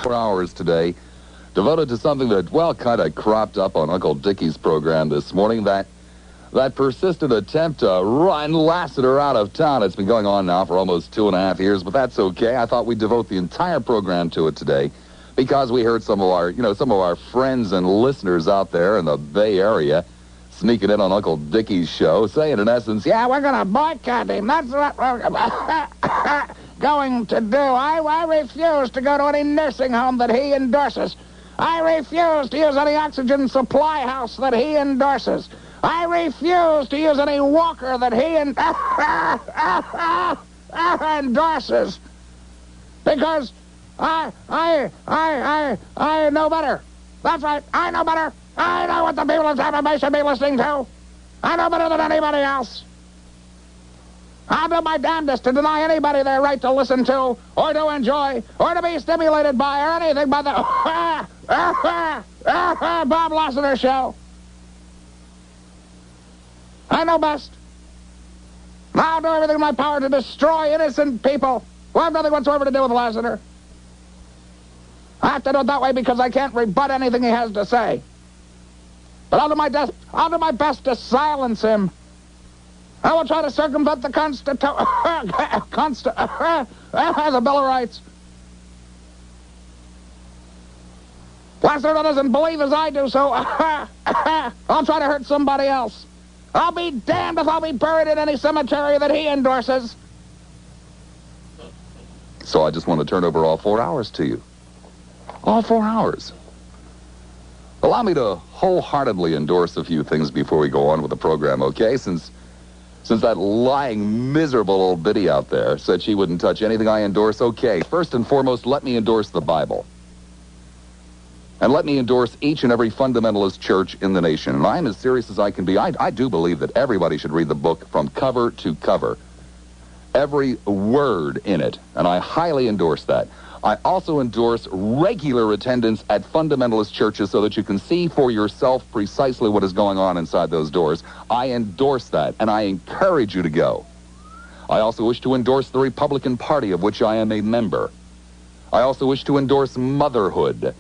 4 hours today devoted to something that, well, kind of cropped up on Uncle Dickie's program this morning, that persistent attempt to run Lassiter out of town. It's been going on now for almost 2.5 years, but that's okay. I thought we'd devote the entire program to it today because we heard some of our friends and listeners out there in the Bay Area sneaking in on Uncle Dickie's show, saying in essence, yeah, we're going to boycott him. That's what we're going to do. I refuse to go to any nursing home that he endorses. I refuse to use any oxygen supply house that he endorses. I refuse to use any walker that he endorses. Because I know better. That's right, I know better. I know what the people of Tampa Bay should be listening to. I know better than anybody else. I'll do my damnedest to deny anybody their right to listen to, or to enjoy, or to be stimulated by, or anything but the Bob Lassiter show. I know best. I'll do everything in my power to destroy innocent people who have nothing whatsoever to do with Lassiter. I have to do it that way because I can't rebut anything he has to say. But I'll do my best to silence him. I will try to circumvent the the Bill of Rights. Lassiter doesn't believe as I do, so I'll try to hurt somebody else. I'll be damned if I'll be buried in any cemetery that he endorses. So I just want to turn over all 4 hours to you. All 4 hours. Allow me to wholeheartedly endorse a few things before we go on with the program, okay? Since that lying, miserable old biddy out there said she wouldn't touch anything I endorse, okay, first and foremost, let me endorse the Bible. And let me endorse each and every fundamentalist church in the nation. And I'm as serious as I can be. I do believe that everybody should read the book from cover to cover. Every word in it. And I highly endorse that. I also endorse regular attendance at fundamentalist churches so that you can see for yourself precisely what is going on inside those doors. I endorse that, and I encourage you to go. I also wish to endorse the Republican Party, of which I am a member. I also wish to endorse motherhood.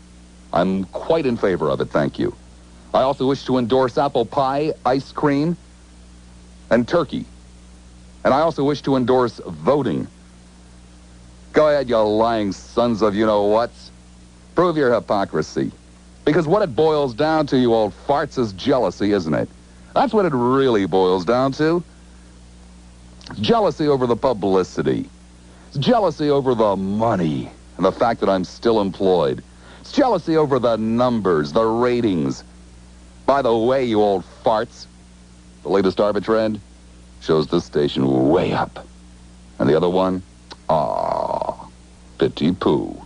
I'm quite in favor of it, thank you. I also wish to endorse apple pie, ice cream, and turkey. And I also wish to endorse voting. Go ahead, you lying sons of you-know-whats. Prove your hypocrisy. Because what it boils down to, you old farts, is jealousy, isn't it? That's what it really boils down to. It's jealousy over the publicity. It's jealousy over the money and the fact that I'm still employed. It's jealousy over the numbers, the ratings. By the way, you old farts, the latest Arbitrend shows this station way up. And the other one, pity poo.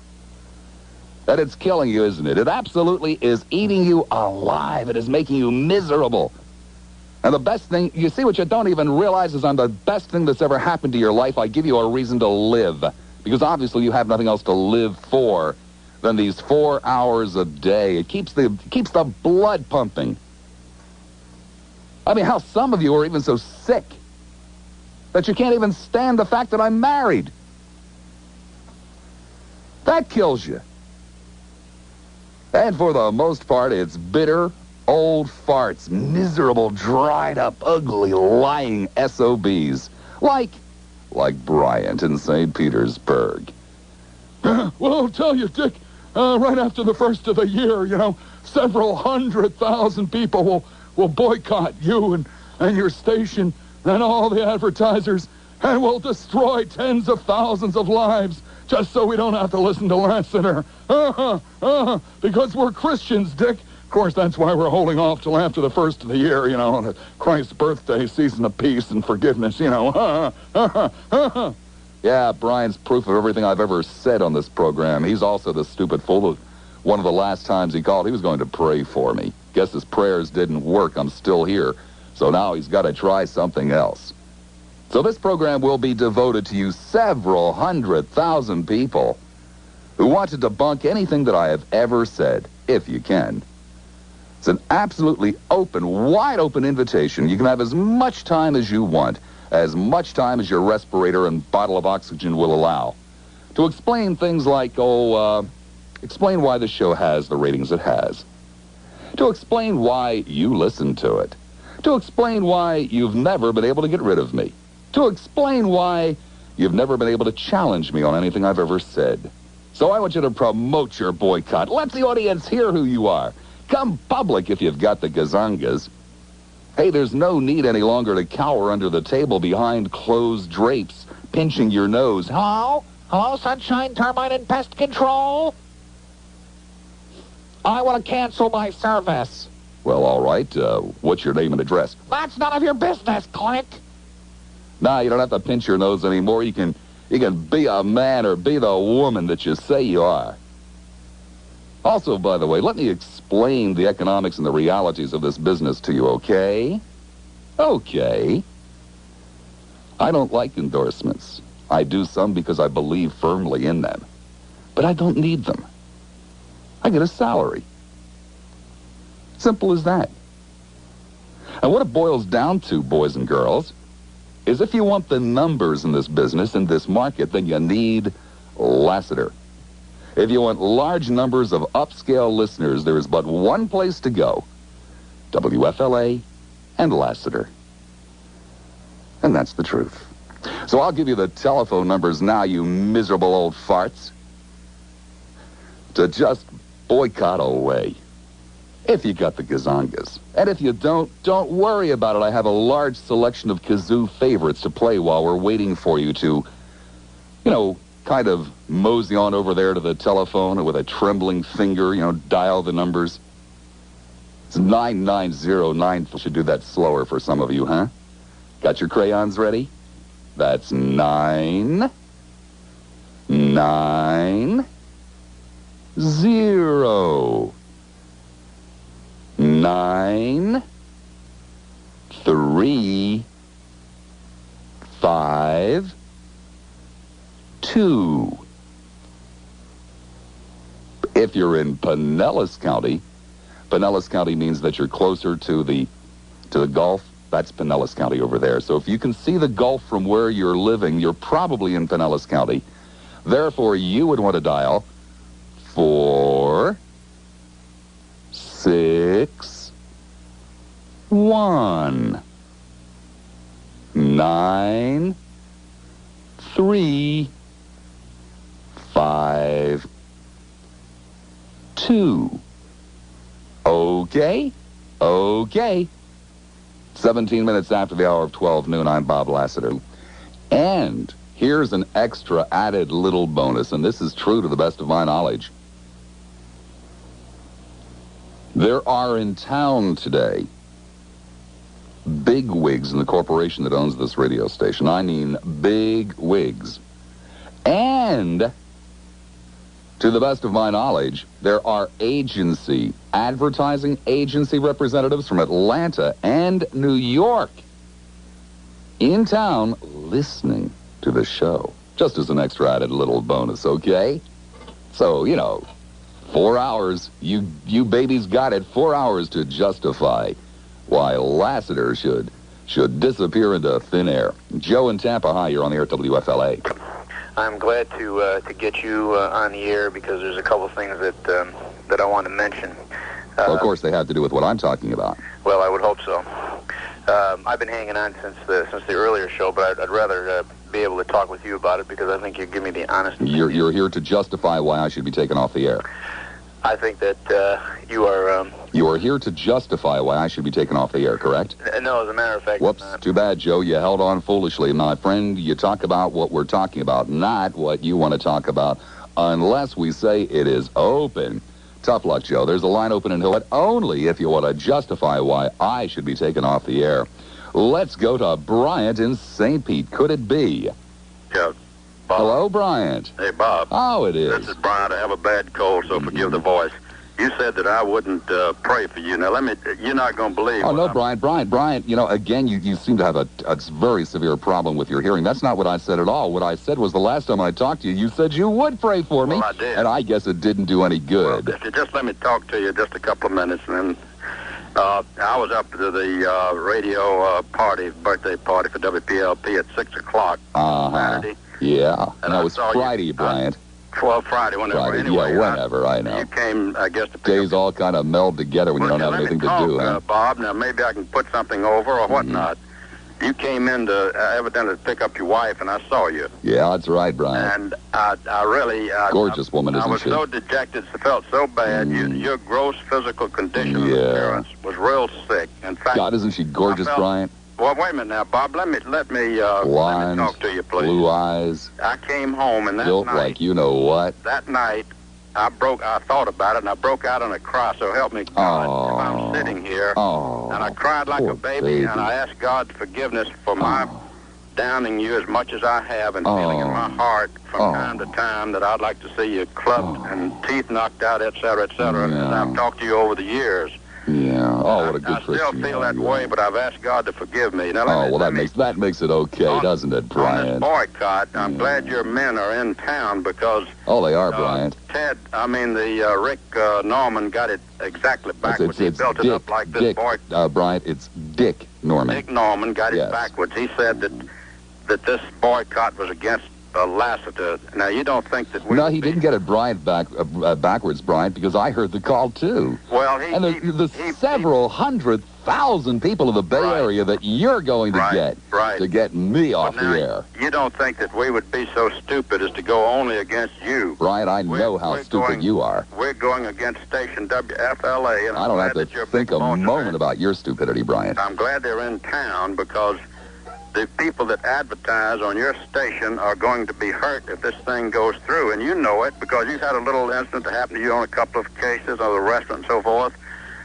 That it's killing you, isn't it? It absolutely is eating you alive. It is making you miserable. And the best thing, you see what you don't even realize is I'm the best thing that's ever happened to your life. I give you a reason to live. Because obviously you have nothing else to live for than these 4 hours a day. It keeps the blood pumping. I mean, how some of you are even so sick that you can't even stand the fact that I'm married. That kills you. And for the most part, it's bitter, old farts, miserable, dried up, ugly, lying SOBs. Like Bryant in St. Petersburg. Well, I'll tell you, Dick, right after the first of the year, several 100,000 people will boycott you and your station and all the advertisers, and will destroy tens of thousands of lives just so we don't have to listen to Lassiter. Because we're Christians, Dick. Of course, that's why we're holding off till after the first of the year, on Christ's birthday, season of peace and forgiveness, Yeah, Brian's proof of everything I've ever said on this program. He's also the stupid fool of one of the last times he called. He was going to pray for me. Guess his prayers didn't work. I'm still here. So now he's got to try something else. So this program will be devoted to you several 100,000 people who want to debunk anything that I have ever said, if you can. It's an absolutely open, wide open invitation. You can have as much time as you want, as much time as your respirator and bottle of oxygen will allow, to explain things like, explain why the show has the ratings it has, to explain why you listen to it, to explain why you've never been able to get rid of me, to explain why you've never been able to challenge me on anything I've ever said. So I want you to promote your boycott. Let the audience hear who you are. Come public if you've got the gazangas. Hey, there's no need any longer to cower under the table behind closed drapes, pinching your nose. Hello? Hello, Sunshine, Termite, and Pest Control? I want to cancel my service. Well, all right. What's your name and address? That's none of your business, Click. Nah, you don't have to pinch your nose anymore. You can be a man or be the woman that you say you are. Also, by the way, let me explain the economics and the realities of this business to you, okay? Okay. I don't like endorsements. I do some because I believe firmly in them. But I don't need them. I get a salary. Simple as that. And what it boils down to, boys and girls, is if you want the numbers in this business, in this market, then you need Lassiter. If you want large numbers of upscale listeners, there is but one place to go. WFLA and Lassiter. And that's the truth. So I'll give you the telephone numbers now, you miserable old farts, to just boycott away. If you got the gazangas. And if you don't worry about it. I have a large selection of kazoo favorites to play while we're waiting for you to, kind of mosey on over there to the telephone and with a trembling finger, dial the numbers. It's 9909. Should do that slower for some of you, huh? Got your crayons ready? That's 9, 9, 0. 9, 3, 5, 2. If you're in Pinellas County means that you're closer to the Gulf. That's Pinellas County over there. So if you can see the Gulf from where you're living, you're probably in Pinellas County. Therefore, you would want to dial 4, 6, 1, 9, 3, 5, 2. Okay? Okay. 17 minutes after the hour of 12 noon, I'm Bob Lassiter. And here's an extra added little bonus, and this is true to the best of my knowledge. There are in town today big wigs in the corporation that owns this radio station. I mean big wigs. And to the best of my knowledge, there are advertising agency representatives from Atlanta and New York in town listening to the show. Just as an extra added little bonus, okay? So, 4 hours. You babies got it. 4 hours to justify why Lassiter should disappear into thin air. Joe in Tampa, hi, you're on the air at WFLA. I'm glad to get you on the air because there's a couple things that I want to mention. Well, of course, they have to do with what I'm talking about. Well, I would hope so. I've been hanging on since the earlier show, but I'd rather be able to talk with you about it because I think you give me the honest opinion. You're here to justify why I should be taken off the air. I think that you are... You are here to justify why I should be taken off the air, correct? No, as a matter of fact... Whoops, too bad, Joe. You held on foolishly. My friend, you talk about what we're talking about, not what you want to talk about, unless we say it is open. Tough luck, Joe. There's a line open in Hill, but only if you want to justify why I should be taken off the air. Let's go to Bryant in St. Pete. Could it be? Yeah. Bob. Hello, Bryant. Hey, Bob. Oh, it is. This is Bryant. I have a bad cold, so forgive the voice. You said that I wouldn't pray for you. Now, you're not going to believe. Oh, no, Bryant, again, you seem to have a very severe problem with your hearing. That's not what I said at all. What I said was the last time I talked to you, you said you would pray for me. Well, I did. And I guess it didn't do any good. Well, if you just let me talk to you just a couple of minutes, and then I was up to the radio birthday party for WPLP at 6 o'clock Saturday. Yeah. And that I was saw Friday, Bryant. Well, Friday, whenever. Friday, Anyway, yeah, whenever, I know. You came, I guess, to pick Days up. all kind of meld together when you don't have anything to do, huh? Bob, now maybe I can put something over or whatnot. You came in to evidently pick up your wife, and I saw you. Yeah, that's right, Brian. And I really... Gorgeous woman, isn't she? I was so dejected, it felt so bad. Your gross physical condition and appearance was real sick. In fact, God, isn't she gorgeous, Brian? Well, wait a minute now, Bob. Let me Blonde, talk to you, please. Blue eyes. I came home, and that built night... like you know what. That night, I thought about it, and I broke out in a cry, so help me God. If I'm sitting here, and I cried like a baby, and I asked God's forgiveness for my downing you as much as I have, and feeling in my heart from time to time that I'd like to see you clubbed and teeth knocked out, et cetera, and I've talked to you over the years. Yeah. Oh, what a good I Christian. still feel that way, but I've asked God to forgive me. Now, that makes it okay, doesn't it, Brian? On this boycott, I'm glad your men are in town because... Oh, they are, Brian. Rick Norman got it exactly backwards. He built it up like this boycott. Brian, it's Dick Norman. Dick Norman got it backwards. He said that this boycott was against Lassiter. Now, you don't think that we... No, he didn't get it backwards, Brian, because I heard the call, too. Well, the several 100,000 people in the Bay Area that you're going to get me off the air. You don't think that we would be so stupid as to go only against you. Brian, I know how stupid you are. We're going against station WFLA, and I don't have to think a moment about your stupidity, Brian. I'm glad they're in town because... the people that advertise on your station are going to be hurt if this thing goes through, and you know it because you've had a little incident that happened to you on a couple of cases of the restaurant and so forth.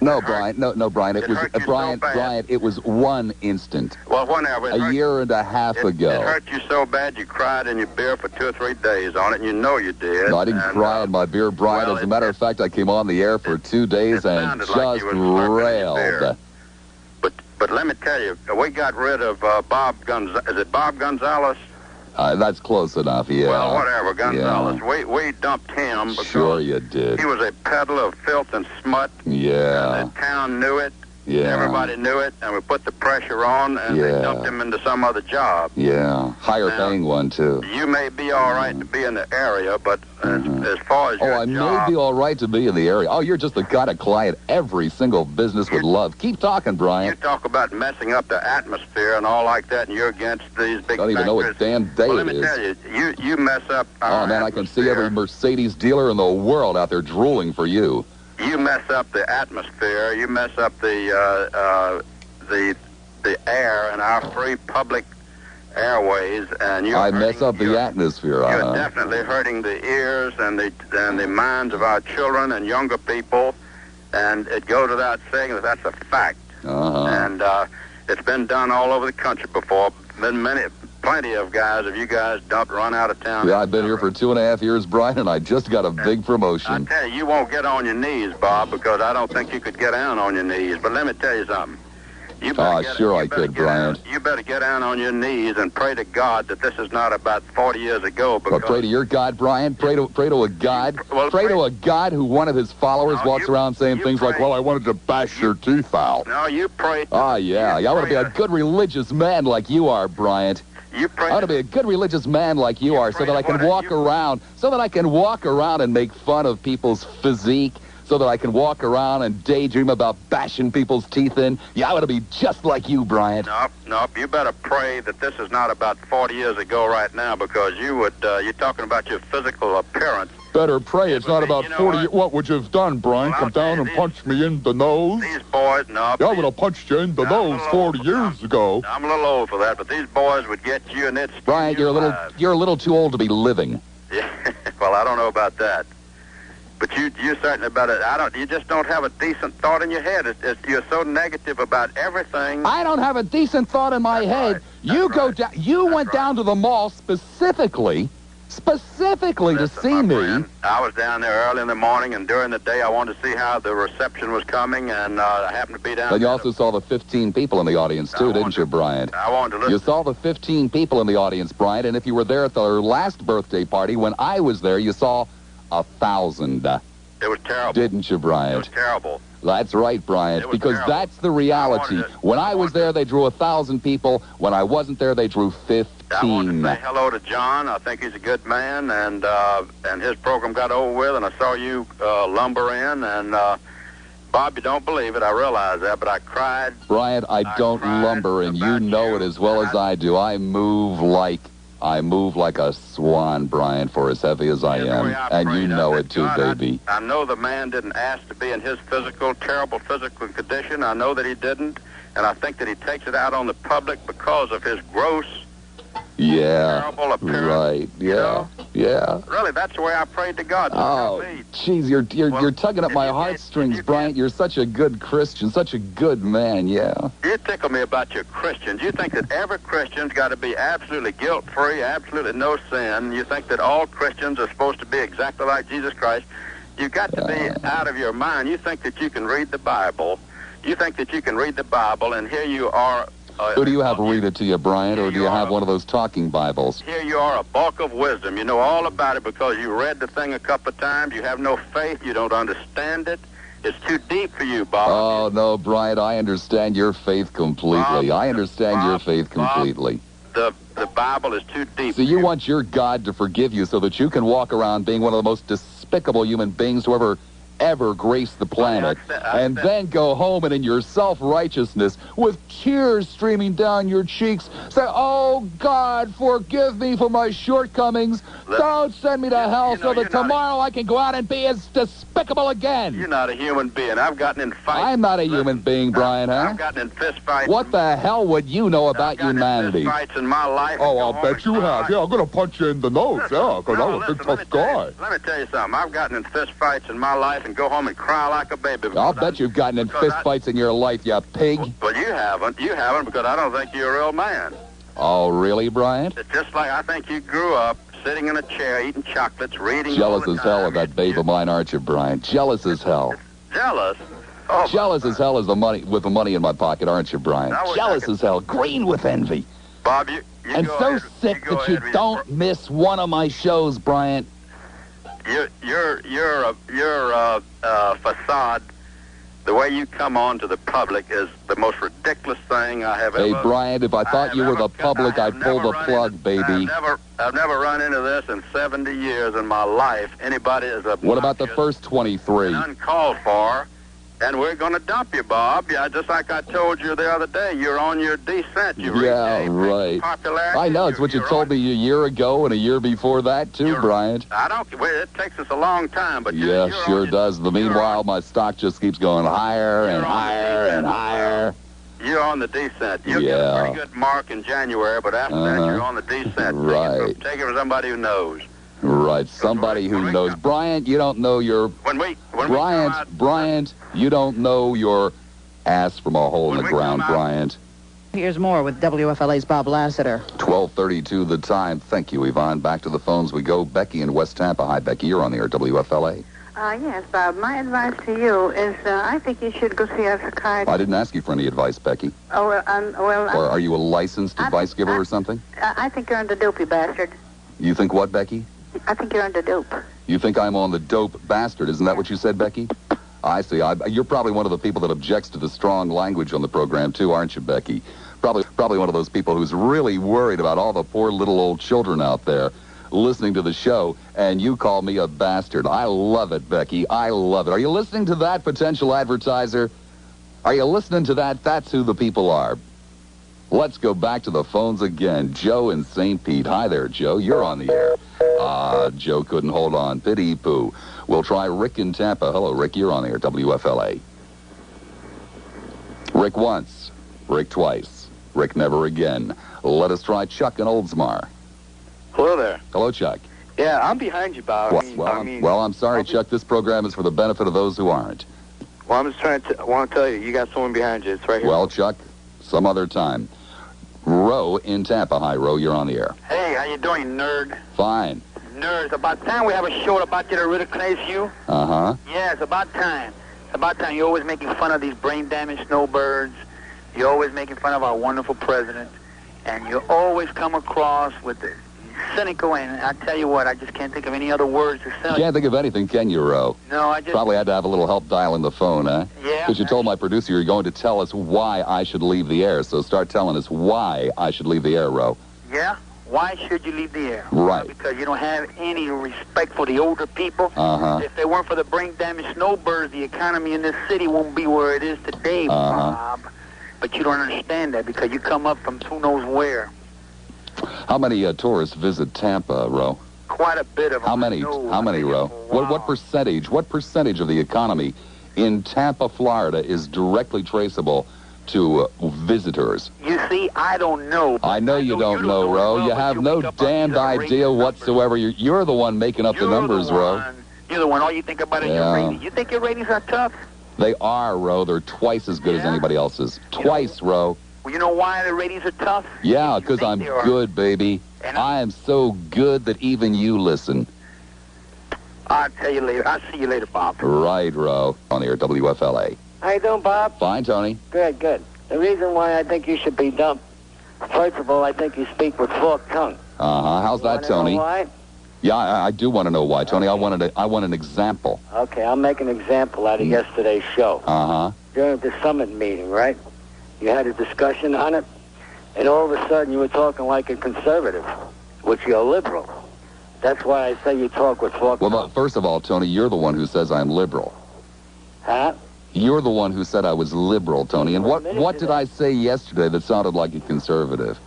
No, Brian. No, Brian. It was Brian. It was one instant. Well, whenever a year and a half ago. It hurt you so bad you cried in your beer for 2 or 3 days on it, and you know you did. No, I didn't cry in my beer, Brian. As a matter of fact, I came on the air for 2 days and just railed. But let me tell you, we got rid of Bob Gonzalez. Is it Bob Gonzalez? That's close enough, yeah. Well, whatever, Gonzalez. Yeah. We dumped him because sure you did. He was a peddler of filth and smut. Yeah. And the town knew it. Yeah. Everybody knew it, and we put the pressure on, and they dumped him into some other job. Yeah. Higher paying one, too. You may be all right to be in the area, but as far as your I may be all right to be in the area. Oh, you're just the kind of client every single business would love. Keep talking, Brian. You talk about messing up the atmosphere and all like that, and you're against these big don't even know what damn day let it me is. tell you, you mess up our man, I can see every Mercedes dealer in the world out there drooling for you. You mess up the atmosphere. You mess up the air and our free public airways, and I mess up the atmosphere. You're definitely hurting the ears and the minds of our children and younger people, and it goes without saying that that's a fact. And it's been done all over the country before. Plenty of guys, if you guys don't run out of town. Yeah, I've been here for 2.5 years, Brian, and I just got a big promotion. I tell you won't get on your knees, Bob, because I don't think you could get down on your knees. But let me tell you something. I could, Brian. You better get down on your knees and pray to God that this is not about 40 years ago. But pray to your God, Brian. Pray to a God. Pray to a God who one of his followers walks around saying things like, "Well, I wanted to bash your teeth out." No, you pray. Yeah. I want to be a good religious man like you are, Bryant. I want to be a good religious man like you are, so that I can walk around and make fun of people's physique. So that I can walk around and daydream about bashing people's teeth in. Yeah, I want to be just like you, Bryant. Nope. You better pray that this is not about 40 years ago right now, because you're talking about your physical appearance. Better pray it's not about 40 years. What would you have done, Brian? Come down and punch me in the nose? These boys, no. Yeah, I would have punched you in the nose 40 years ago. I'm a little old for that, but these boys would get you, and it's... Brian, you're a little too old to be living. Yeah, well, I don't know about that. But you certainly better. You just don't have a decent thought in your head. You're so negative about everything. I don't have a decent thought in my head. You went down to the mall specifically to see me. I was down there early in the morning, and during the day I wanted to see how the reception was coming, and I happened to be down there. But you also saw the 15 people in the audience, too, didn't you, Bryant? I wanted to listen. You saw the 15 people in the audience, Bryant, and if you were there at the last birthday party, when I was there, you saw 1,000. It was terrible. Didn't you, Bryant? It was terrible. That's right, Bryant, because terrible. that's the reality. When I was there, they drew 1,000 people. When I wasn't there, they drew 15. I want to say hello to John. I think he's a good man, and his program got over with, and I saw you lumber in, and Bob, you don't believe it. I realize that, but I cried. Bryant, I don't lumber, and you know it as well as I do. I move like a swan, Bryant, for as heavy as I am, and you know it too, baby. I know the man didn't ask to be in his terrible physical condition. I know that he didn't, and I think that he takes it out on the public because of his gross, terrible appearance. Right, yeah. Really, that's the way I prayed to God. Oh, jeez, you're tugging at my heartstrings, Bryant. You're such a good Christian, such a good man, yeah. You tickle me about your Christians. You think that every Christian's got to be absolutely guilt-free, absolutely no sin. You think that all Christians are supposed to be exactly like Jesus Christ. You've got to be out of your mind. You think that you can read the Bible. You think that you can read the Bible, and here you are. Who do you have read it to you, Bryant, or do you have one of those talking Bibles? Here you are, a bulk of wisdom. You know all about it because you read the thing a couple of times. You have no faith. You don't understand it. It's too deep for you, Bob. Oh, no, Bryant, I understand your faith completely. Bob, I understand your faith completely. The Bible is too deep. So you want your God to forgive you so that you can walk around being one of the most despicable human beings to ever grace the planet, and then go home and in your self-righteousness, with tears streaming down your cheeks, say, "Oh, God, forgive me for my shortcomings. Don't send me to hell so that tomorrow I can go out and be as despicable again." You're not a human being. I've gotten in fights. I'm not a human being, Brian, huh? I've gotten in fist fights. What the hell would you know about humanity? I've gotten in fist fights in my life. Oh, I'll bet you have. Yeah, I'm going to punch you in the nose, because I'm a big tough guy. Let me tell you something. I've gotten in fist fights in my life and go home and cry like a baby. I'll bet you've gotten in fist fights in your life, you pig. Well, you haven't. You haven't because I don't think you're a real man. Oh, really, Bryant? It's just like I think you grew up sitting in a chair, eating chocolates, reading. Jealous as hell of that babe of mine, aren't you, Bryant? Jealous as hell. Jealous? Oh, jealous as hell as the money in my pocket, aren't you, Bryant? Jealous as hell, green with envy. Bob, you and so ahead, sick that you don't miss one of my shows, Bryant. Your facade, the way you come on to the public is the most ridiculous thing I have ever. Hey, Bryant, if I thought you were the public, I'd pull the plug, baby. I've never run into this in 70 years in my life. Anybody is obnoxious. What about the first 23? Uncalled for. And we're going to dump you, Bob. Yeah, just like I told you the other day. You're on your descent. Right. Popularity. I know. It's what you told me a year ago and a year before that, too, Bryant. It takes us a long time, but yeah, sure does. Meanwhile, my stock just keeps going higher and higher and higher. You're on the descent. You'll get a pretty good mark in January, but after that, you're on the descent. Right. Take it from somebody who knows. Right, somebody who knows. Bryant, you don't know your... Bryant, you don't know your ass from a hole in the ground, Bryant. Here's more with WFLA's Bob Lassiter. 12:32 the time. Thank you, Yvonne. Back to the phones we go. Becky in West Tampa. Hi, Becky. You're on the air, WFLA. Yes, Bob. My advice to you is I think you should go see a psychiatrist. I didn't ask you for any advice, Becky. Oh, Or are you a licensed advice giver or something? I think you're on the dope, you bastard. You think what, Becky? I think you're on the dope. You think I'm on the dope bastard? Isn't that what you said, Becky? I see. You're probably one of the people that objects to the strong language on the program, too, aren't you, Becky? Probably one of those people who's really worried about all the poor little old children out there listening to the show, and you call me a bastard. I love it, Becky. I love it. Are you listening to that, potential advertiser? Are you listening to that? That's who the people are. Let's go back to the phones again. Joe in St. Pete. Hi there, Joe. You're on the air. Joe couldn't hold on. Pity poo. We'll try Rick in Tampa. Hello, Rick. You're on the air, WFLA. Rick once. Rick twice. Rick never again. Let us try Chuck in Oldsmar. Hello there. Hello, Chuck. Yeah, I'm behind you, Bob. I'm sorry, Chuck. This program is for the benefit of those who aren't. Well, I'm just want to tell you, you got someone behind you. It's right here. Well, Chuck, some other time. Ro in Tampa. Hi, Ro. You're on the air. Hey, how you doing, nerd? Fine. Nerd, it's about time we have a show about you to ridicule you. Uh-huh. Yeah, it's about time. It's about time. You're always making fun of these brain-damaged snowbirds. You're always making fun of our wonderful president. And you always come across with cynical, and I tell you what, I just can't think of any other words to say. Can't think of anything, can you, Ro? No, I just... Probably had to have a little help dialing the phone, huh? Yeah. Because you told my producer you're going to tell us why I should leave the air. So start telling us why I should leave the air, Ro. Yeah? Why should you leave the air? Right. Because you don't have any respect for the older people. Uh-huh. If it weren't for the brain-damaged snowbirds, the economy in this city won't be where it is today, Bob. But you don't understand that because you come up from who knows where. How many tourists visit Tampa, Ro? Quite a bit of them. How many, Ro? What percentage of the economy in Tampa, Florida is directly traceable to visitors? You see, I don't know. I know you don't know, Ro. You have no damned idea whatsoever. You're the one making up the numbers, Ro. You're the one. All you think about is your ratings. You think your ratings are tough? They are, Ro. They're twice as good as anybody else's. Twice, Ro. Well, you know why the ratings are tough? Yeah, because I'm good, baby. I am so good that even you listen. I'll tell you later. I'll see you later, Bob. Right, Ro. On the air, WFLA. How you doing, Bob? Fine, Tony. Good, good. The reason why I think you should be dumped, first of all, I think you speak with forked tongue. Uh-huh. How's that, Tony? Know why? Yeah, I do want to know why, Tony. Okay. I want an example. Okay, I'll make an example out of yesterday's show. Uh-huh. During the summit meeting, right? You had a discussion on it, and all of a sudden you were talking like a conservative, which you're a liberal. That's why I say you talk with forked tongue. Well, first of all, Tony, you're the one who says I'm liberal. Huh? You're the one who said I was liberal, Tony. And what did I say yesterday that sounded like a conservative?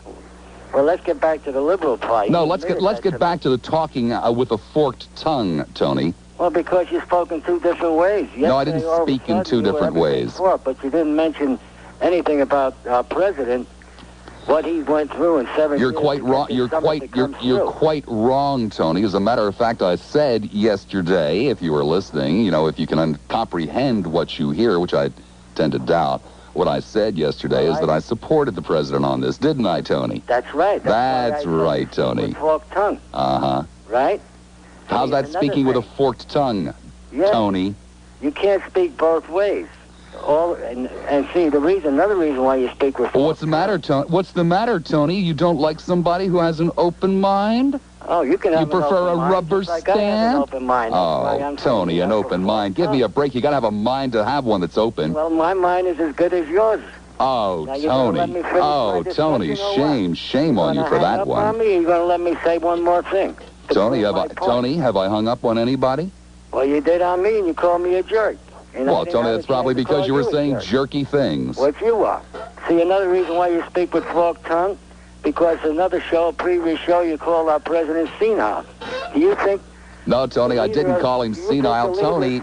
Well, let's get back to the liberal part. No, let's get back to the talking with a forked tongue, Tony. Well, because you spoke in two different ways. Yesterday, no, I didn't speak in two different ways. But you didn't mention anything about our president, what he went through in 7 years. You're quite wrong. You're quite wrong, Tony. As a matter of fact, I said yesterday, if you were listening, if you can comprehend what you hear, which I tend to doubt. What I said yesterday is that I supported the president on this, didn't I, Tony? That's right. That's right, Tony. With forked tongue. Uh-huh. Right? How's that speaking with a forked tongue, Tony? You can't speak both ways. And see, another reason why you speak with forked What's the matter, Tony? What's the matter, Tony? You don't like somebody who has an open mind? Oh, you can have You prefer a rubber stamp? stamp? I have an open mind. Oh, Tony, an open mind. Give me a break. You got to have a mind to have one that's open. Well, my mind is as good as yours. Oh, Tony. Oh, Tony, shame on you for that one. On me? You're going to let me say one more thing. Tony, have I hung up on anybody? Well, you did on me, and you called me a jerk. Well, Tony, that's probably because you were saying jerky things. What you are. See, another reason why you speak with forked tongue, because another previous show, you called our president senile. Do you think... No, Tony, I didn't call him senile. Tony.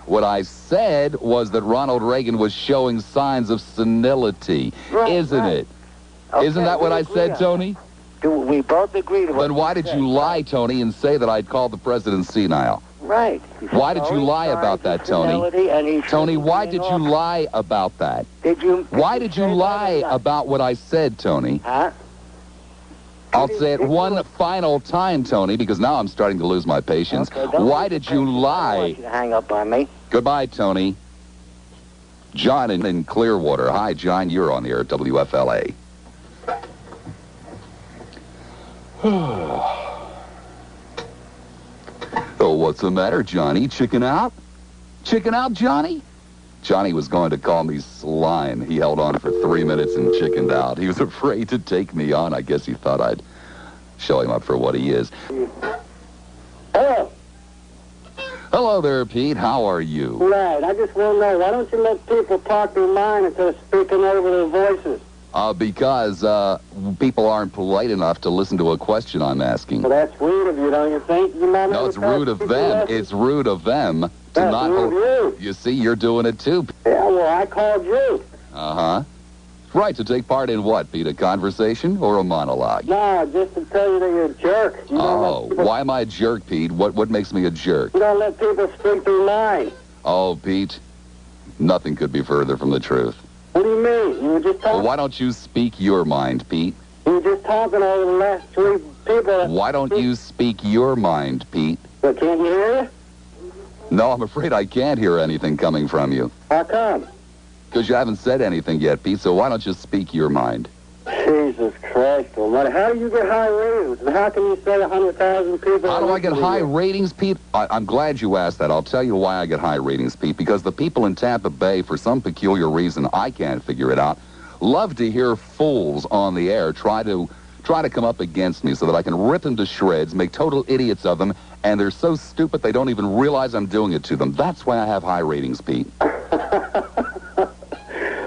What I said was that Ronald Reagan was showing signs of senility. Isn't it? Okay, isn't that what I said, Tony? We both agreed. Then why did you lie, Tony, and say that I'd called the president senile? Right. Why did you lie about that, Tony? Tony, why did you lie about that? Why did you lie about what I said, Tony? Huh? I'll say it one final time, Tony, because now I'm starting to lose my patience. Why did you lie? I want you to hang up on me. Goodbye, Tony. John in Clearwater. Hi, John. You're on the air at WFLA. Oh, what's the matter, Johnny? Chicken out? Chicken out, Johnny? Johnny was going to call me slime. He held on for 3 minutes and chickened out. He was afraid to take me on. I guess he thought I'd show him up for what he is. Hello. Hello there, Pete. How are you? Right. I just want to know, why don't you let people talk their mind instead of speaking over their voices? Because people aren't polite enough to listen to a question I'm asking. Well, that's rude of you, don't you think? No, it's rude of them. It's rude of them to not. You see, you're doing it too. Yeah, well, I called you. Uh-huh. Right, to take part in what, Pete? A conversation or a monologue? No, just to tell you that you're a jerk. Why am I a jerk, Pete? What makes me a jerk? You don't let people speak their mind. Oh, Pete, nothing could be further from the truth. What do you mean? You were just talking. Well, why don't you speak your mind, Pete? You were just talking over the last three people. Why don't you speak your mind, Pete? But can't you hear you? No, I'm afraid I can't hear anything coming from you. How come? Because you haven't said anything yet, Pete, so why don't you speak your mind? Jesus Christ almighty. How do you get high ratings? And how can you say 100,000 people... How do I get high ratings, Pete? I'm glad you asked that. I'll tell you why I get high ratings, Pete. Because the people in Tampa Bay, for some peculiar reason, I can't figure it out, love to hear fools on the air try to come up against me so that I can rip them to shreds, make total idiots of them, and they're so stupid they don't even realize I'm doing it to them. That's why I have high ratings, Pete.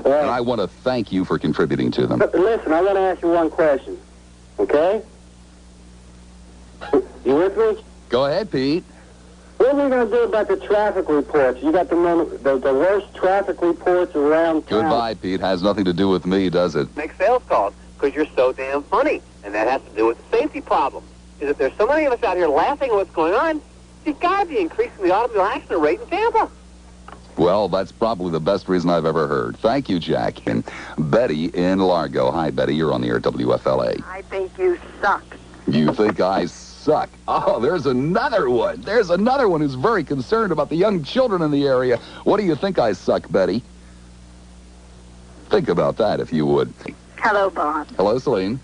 And I want to thank you for contributing to them. Listen, I want to ask you one question, okay? You with me? Go ahead, Pete. What are we going to do about the traffic reports? You got the worst traffic reports around town. Goodbye, Pete. Has nothing to do with me, does it? Make sales calls because you're so damn funny. And that has to do with the safety problem. Is that there's so many of us out here laughing at what's going on, you've got to be increasing the automobile accident rate in Tampa. Well, that's probably the best reason I've ever heard. Thank you, Jack. And Betty in Largo. Hi, Betty. You're on the air at WFLA. I think you suck. You think I suck? Oh, there's another one. There's another one who's very concerned about the young children in the area. What do you think I suck, Betty? Think about that, if you would. Hello, Bob. Hello, Celine.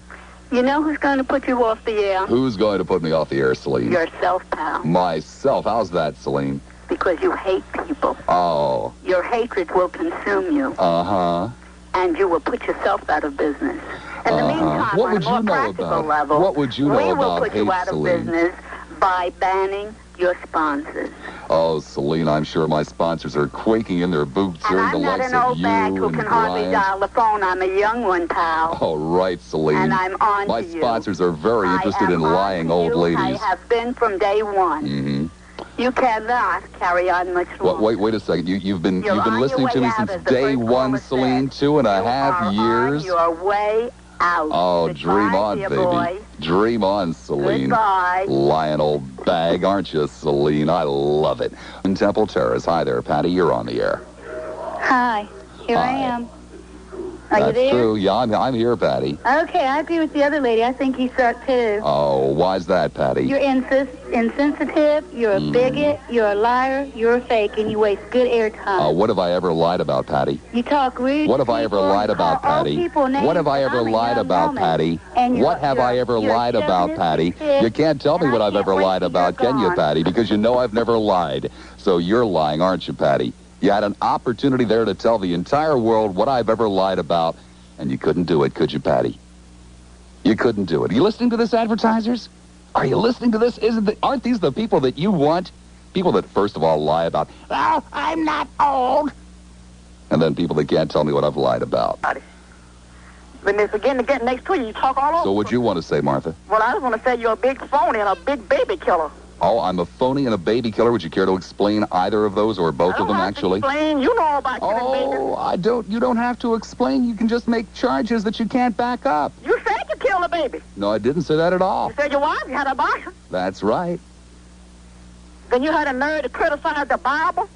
You know who's going to put you off the air? Who's going to put me off the air, Celine? Yourself, pal. Myself. How's that, Celine? Because you hate people. Oh. Your hatred will consume you. Uh-huh. And you will put yourself out of business. In the meantime, What would on a you more know practical about? level, What would you know we will about put hate, you out of Celine? business by banning your sponsors. Oh, Celine, I'm sure my sponsors are quaking in their boots And hearing I'm the not likes an of old you bag who and can hardly Bryant. dial the phone. I'm a young one, pal. Oh, right, Celine. And I'm on My to you. sponsors are very interested in I am lying on to old you. ladies. I have been from day one. Mm-hmm. You cannot carry on much longer. Wait a second. You've been You're on listening your to me way out, since as the day first one, caller Celine. said. 2.5 years. You are on your way out. Oh, Goodbye, dream on, dear baby. boy. Dream on, Celine. Goodbye. Lying old bag, aren't you, Celine? I love it. In Temple Terrace. Hi there, Patty. You're on the air. Hi. Here I am. Are you That's there? true. Yeah, I'm here, Patty. Okay, I agree with the other lady. I think you suck, too. Oh, why's that, Patty? You're insensitive, you're a bigot, you're a liar, you're a fake, and you waste good airtime. What have I ever lied about, Patty? You talk rude What to have I ever people, lied you call about, Patty? all people names, What have I and ever I'm a lied young about, woman. Patty? And What have I ever lied about, Patty? You can't tell me what I've ever lied about, can you, Patty? Because you know I've never lied. So you're lying, aren't you, Patty? You had an opportunity there to tell the entire world what I've ever lied about, and you couldn't do it, could you, Patty? You couldn't do it. Are you listening to this, advertisers? Are you listening to this? Aren't these the people that you want? People that, first of all, lie about, oh, I'm not old. And then people that can't tell me what I've lied about. When they begin to get next to you, you talk all over. So what'd you want to say, Martha? Well, I just want to say you're a big phony and a big baby killer. Oh, I'm a phony and a baby killer. Would you care to explain either of those or both of them, actually? Explain. You know about killing babies. Oh, I don't. You don't have to explain. You can just make charges that you can't back up. You said you killed a baby. No, I didn't say that at all. You said your wife had an abortion. That's right. Then you had a nerve to criticize the Bible.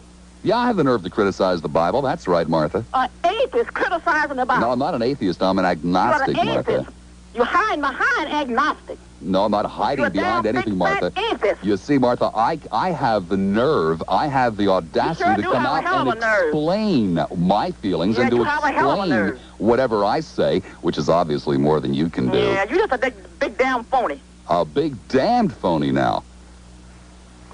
Yeah, I have the nerve to criticize the Bible. That's right, Martha. An atheist criticizing the Bible. No, I'm not an atheist. I'm an agnostic, You're an Martha. atheist. You hide behind agnostic. No, I'm not hiding You're behind damn anything, big Martha. fat atheist. You see, Martha, I have the nerve, I have the audacity to come out and explain my feelings and to you have a hell of a explain nerve. whatever I say, which is obviously more than you can do. Yeah, you're just a big damn phony. A big damned phony now.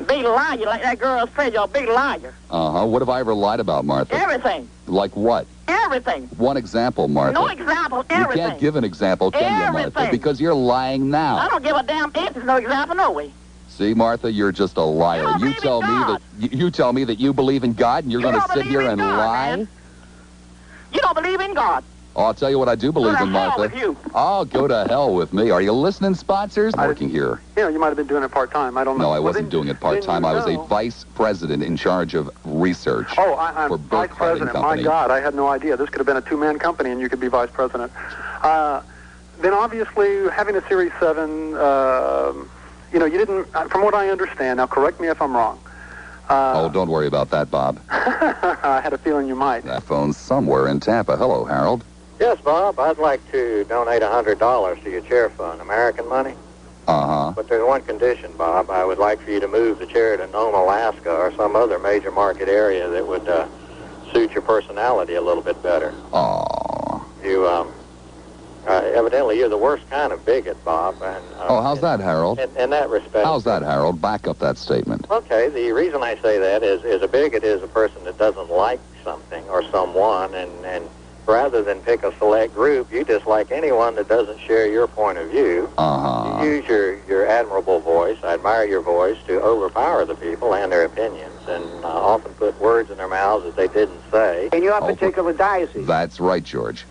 Big liar, like that girl said. You're a big liar. Uh-huh. What have I ever lied about, Martha? Everything. Like what? Everything. One example, Martha. No example. Everything. You can't give an example, can you, Martha? Everything. Because you're lying now. I don't give a damn atheist no example, no way. See, Martha, you're just a liar. You tell me that you tell me that you believe in God, and you're going to sit here and lie. Man. You don't believe in God. Oh, I'll tell you what I do believe in, Martha. With you. Oh, go to hell with me. Are you listening, sponsors? I'm working here. Yeah, you might have been doing it part-time. I don't know. No, I wasn't doing it part-time. I was a vice president in charge of research. Oh, I'm for vice president. Company. My God, I had no idea. This could have been a two-man company, and you could be vice president. Then, obviously, having a Series 7, you didn't, from what I understand, now correct me if I'm wrong. Oh, don't worry about that, Bob. I had a feeling you might. That phone's somewhere in Tampa. Hello, Harold. Yes, Bob. I'd like to donate $100 to your chair fund, American money. Uh-huh. But there's one condition, Bob. I would like for you to move the chair to Nome, Alaska, or some other major market area that would suit your personality a little bit better. Oh. evidently you're the worst kind of bigot, Bob. And, how's that, Harold? In that respect. How's that, Harold? Back up that statement. Okay, the reason I say that is a bigot is a person that doesn't like something or someone, and rather than pick a select group, you dislike anyone that doesn't share your point of view. You use your admirable voice, I admire your voice, to overpower the people and their opinions, and often put words in their mouths that they didn't say. In your particular diocese. That's right, George.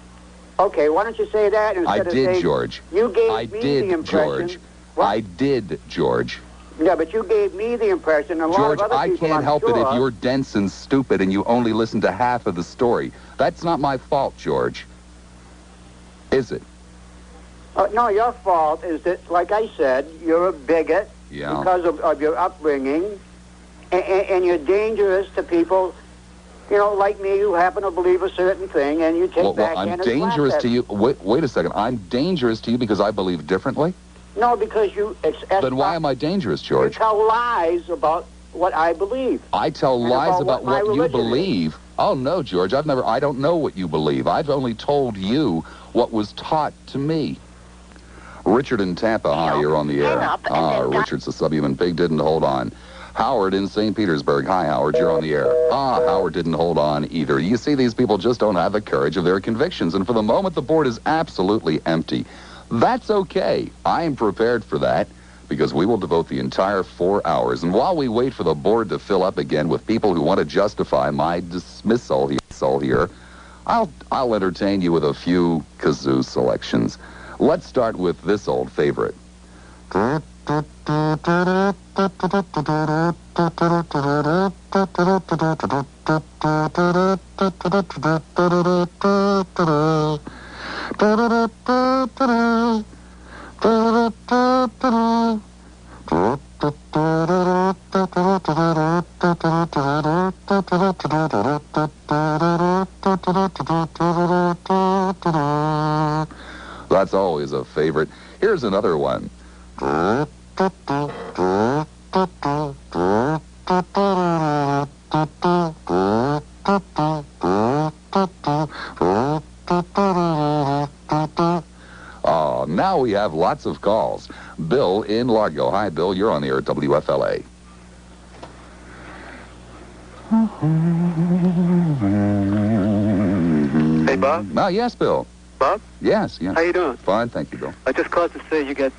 Okay, why don't you say that instead of saying... George. You gave me the impression... George. I did, George. Yeah, but you gave me the impression, and a George, lot of other people, I can't help it if you're dense and stupid and you only listen to half of the story. That's not my fault, George. Is it? No, your fault is that, like I said, you're a bigot because of your upbringing, and you're dangerous to people, you know, like me, who happen to believe a certain thing, and you take back I'm dangerous to you. Wait a second. I'm dangerous to you because I believe differently? No, because you... Then why am I dangerous, George? You tell lies about what I believe. I tell lies about what you believe? Oh, no, George. I don't know what you believe. I've only told you what was taught to me. Richard in Tampa, hi, you're on the air. Richard's a subhuman pig, didn't hold on. Howard in St. Petersburg, hi, Howard, you're on the air. Howard didn't hold on either. You see, these people just don't have the courage of their convictions, and for the moment, the board is absolutely empty. That's okay. I am prepared for that, because we will devote the entire 4 hours. And while we wait for the board to fill up again with people who want to justify my dismissal here, I'll entertain you with a few kazoo selections. Let's start with this old favorite. That's always a favorite. Here's another one. Oh, now we have lots of calls. Bill in Largo. Hi, Bill. You're on the air at WFLA. Hey, Bob? Yes, Bill. Bob? Yes. How you doing? Fine, thank you, Bill. I just called to say you got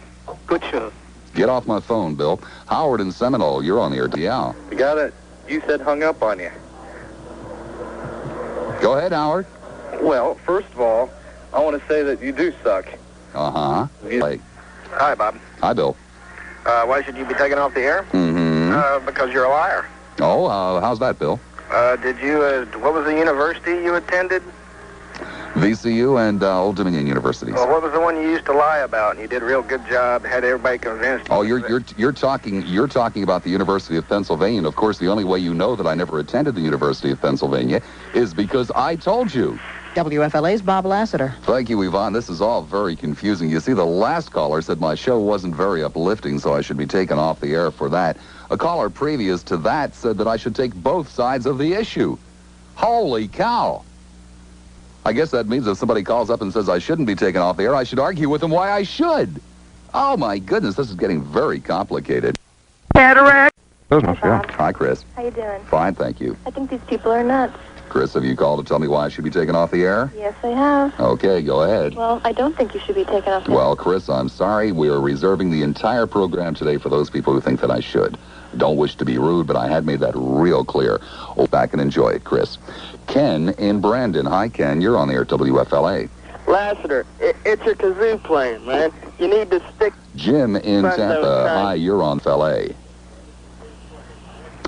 good shows. Get off my phone, Bill. Howard in Seminole, you're on the air. Yeah. The guy that you said hung up on you. Go ahead, Howard. Well, first of all, I want to say that you do suck. Hey. Hi, Bob. Hi, Bill. Why should you be taken off the air? Because you're a liar. Oh, how's that, Bill? Did you, what was the university you attended? VCU and Old Dominion universities. Well, what was the one you used to lie about, and you did a real good job, had everybody convinced? Oh, you're talking about the University of Pennsylvania. And of course, the only way you know that I never attended the University of Pennsylvania is because I told you. WFLA's Bob Lassiter. Thank you, Yvonne. This is all very confusing. You see, the last caller said my show wasn't very uplifting, so I should be taken off the air for that. A caller previous to that said that I should take both sides of the issue. Holy cow. I guess that means if somebody calls up and says I shouldn't be taken off the air, I should argue with them why I should. Oh, my goodness, this is getting very complicated. Cataract. Hi, Chris. How you doing? Fine, thank you. I think these people are nuts. Chris, have you called to tell me why I should be taken off the air? Yes, I have. Okay, go ahead. Well, I don't think you should be taken off the air. Well, Chris, I'm sorry. We are reserving the entire program today for those people who think that I should. Don't wish to be rude, but I had made that real clear. Oh, back and enjoy it, Chris. Ken in Brandon. Hi, Ken. You're on the air at WFLA. Lassiter, it's your kazoo playing, man. You need to stick... Jim in Tampa. Hi, you're on FLA.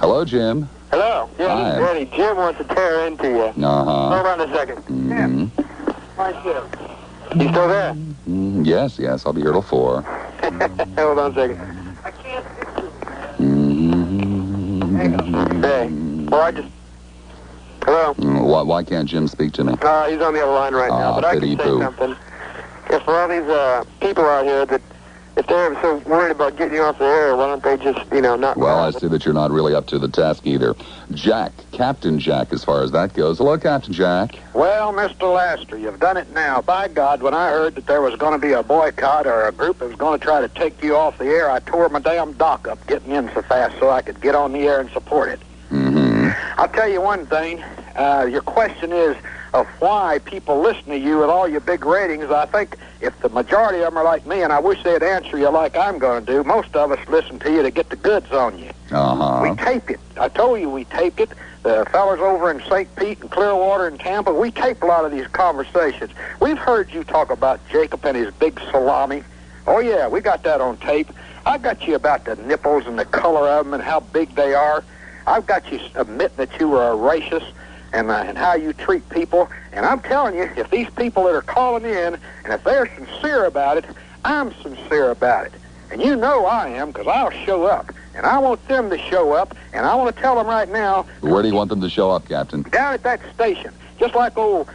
Hello, Jim. Hello. Yeah, he's ready. Jim wants to tear into you. Hold on a second. Jim. You still there? Yes. I'll be here till 4. Hold on a second. I can't Hey. Well, I just... Hello? Why can't Jim speak to me? He's on the other line right now, but I can say something. Yeah, for all these people out here that if they're so worried about getting you off the air, why don't they just, not... Well, I see that you're not really up to the task either. Jack, Captain Jack, as far as that goes. Hello, Captain Jack. Well, Mr. Lassiter, you've done it now. By God, when I heard that there was going to be a boycott or a group that was going to try to take you off the air, I tore my damn dock up getting in so fast so I could get on the air and support it. Mm-hmm. I'll tell you one thing. Your question is of why people listen to you with all your big ratings. I think if the majority of them are like me, and I wish they'd answer you like I'm going to do, most of us listen to you to get the goods on you. Uh-huh. We tape it. I told you we tape it. The fellas over in St. Pete and Clearwater and Tampa, we tape a lot of these conversations. We've heard you talk about Jacob and his big salami. Oh, yeah, we got that on tape. I got you about the nipples and the color of them and how big they are. I've got you admitting that you were a racist and how you treat people. And I'm telling you, if these people that are calling in, and if they're sincere about it, I'm sincere about it. And you know I am, because I'll show up. And I want them to show up, and I want to tell them right now... Where do you want them to show up, Captain? Down at that station. Just like old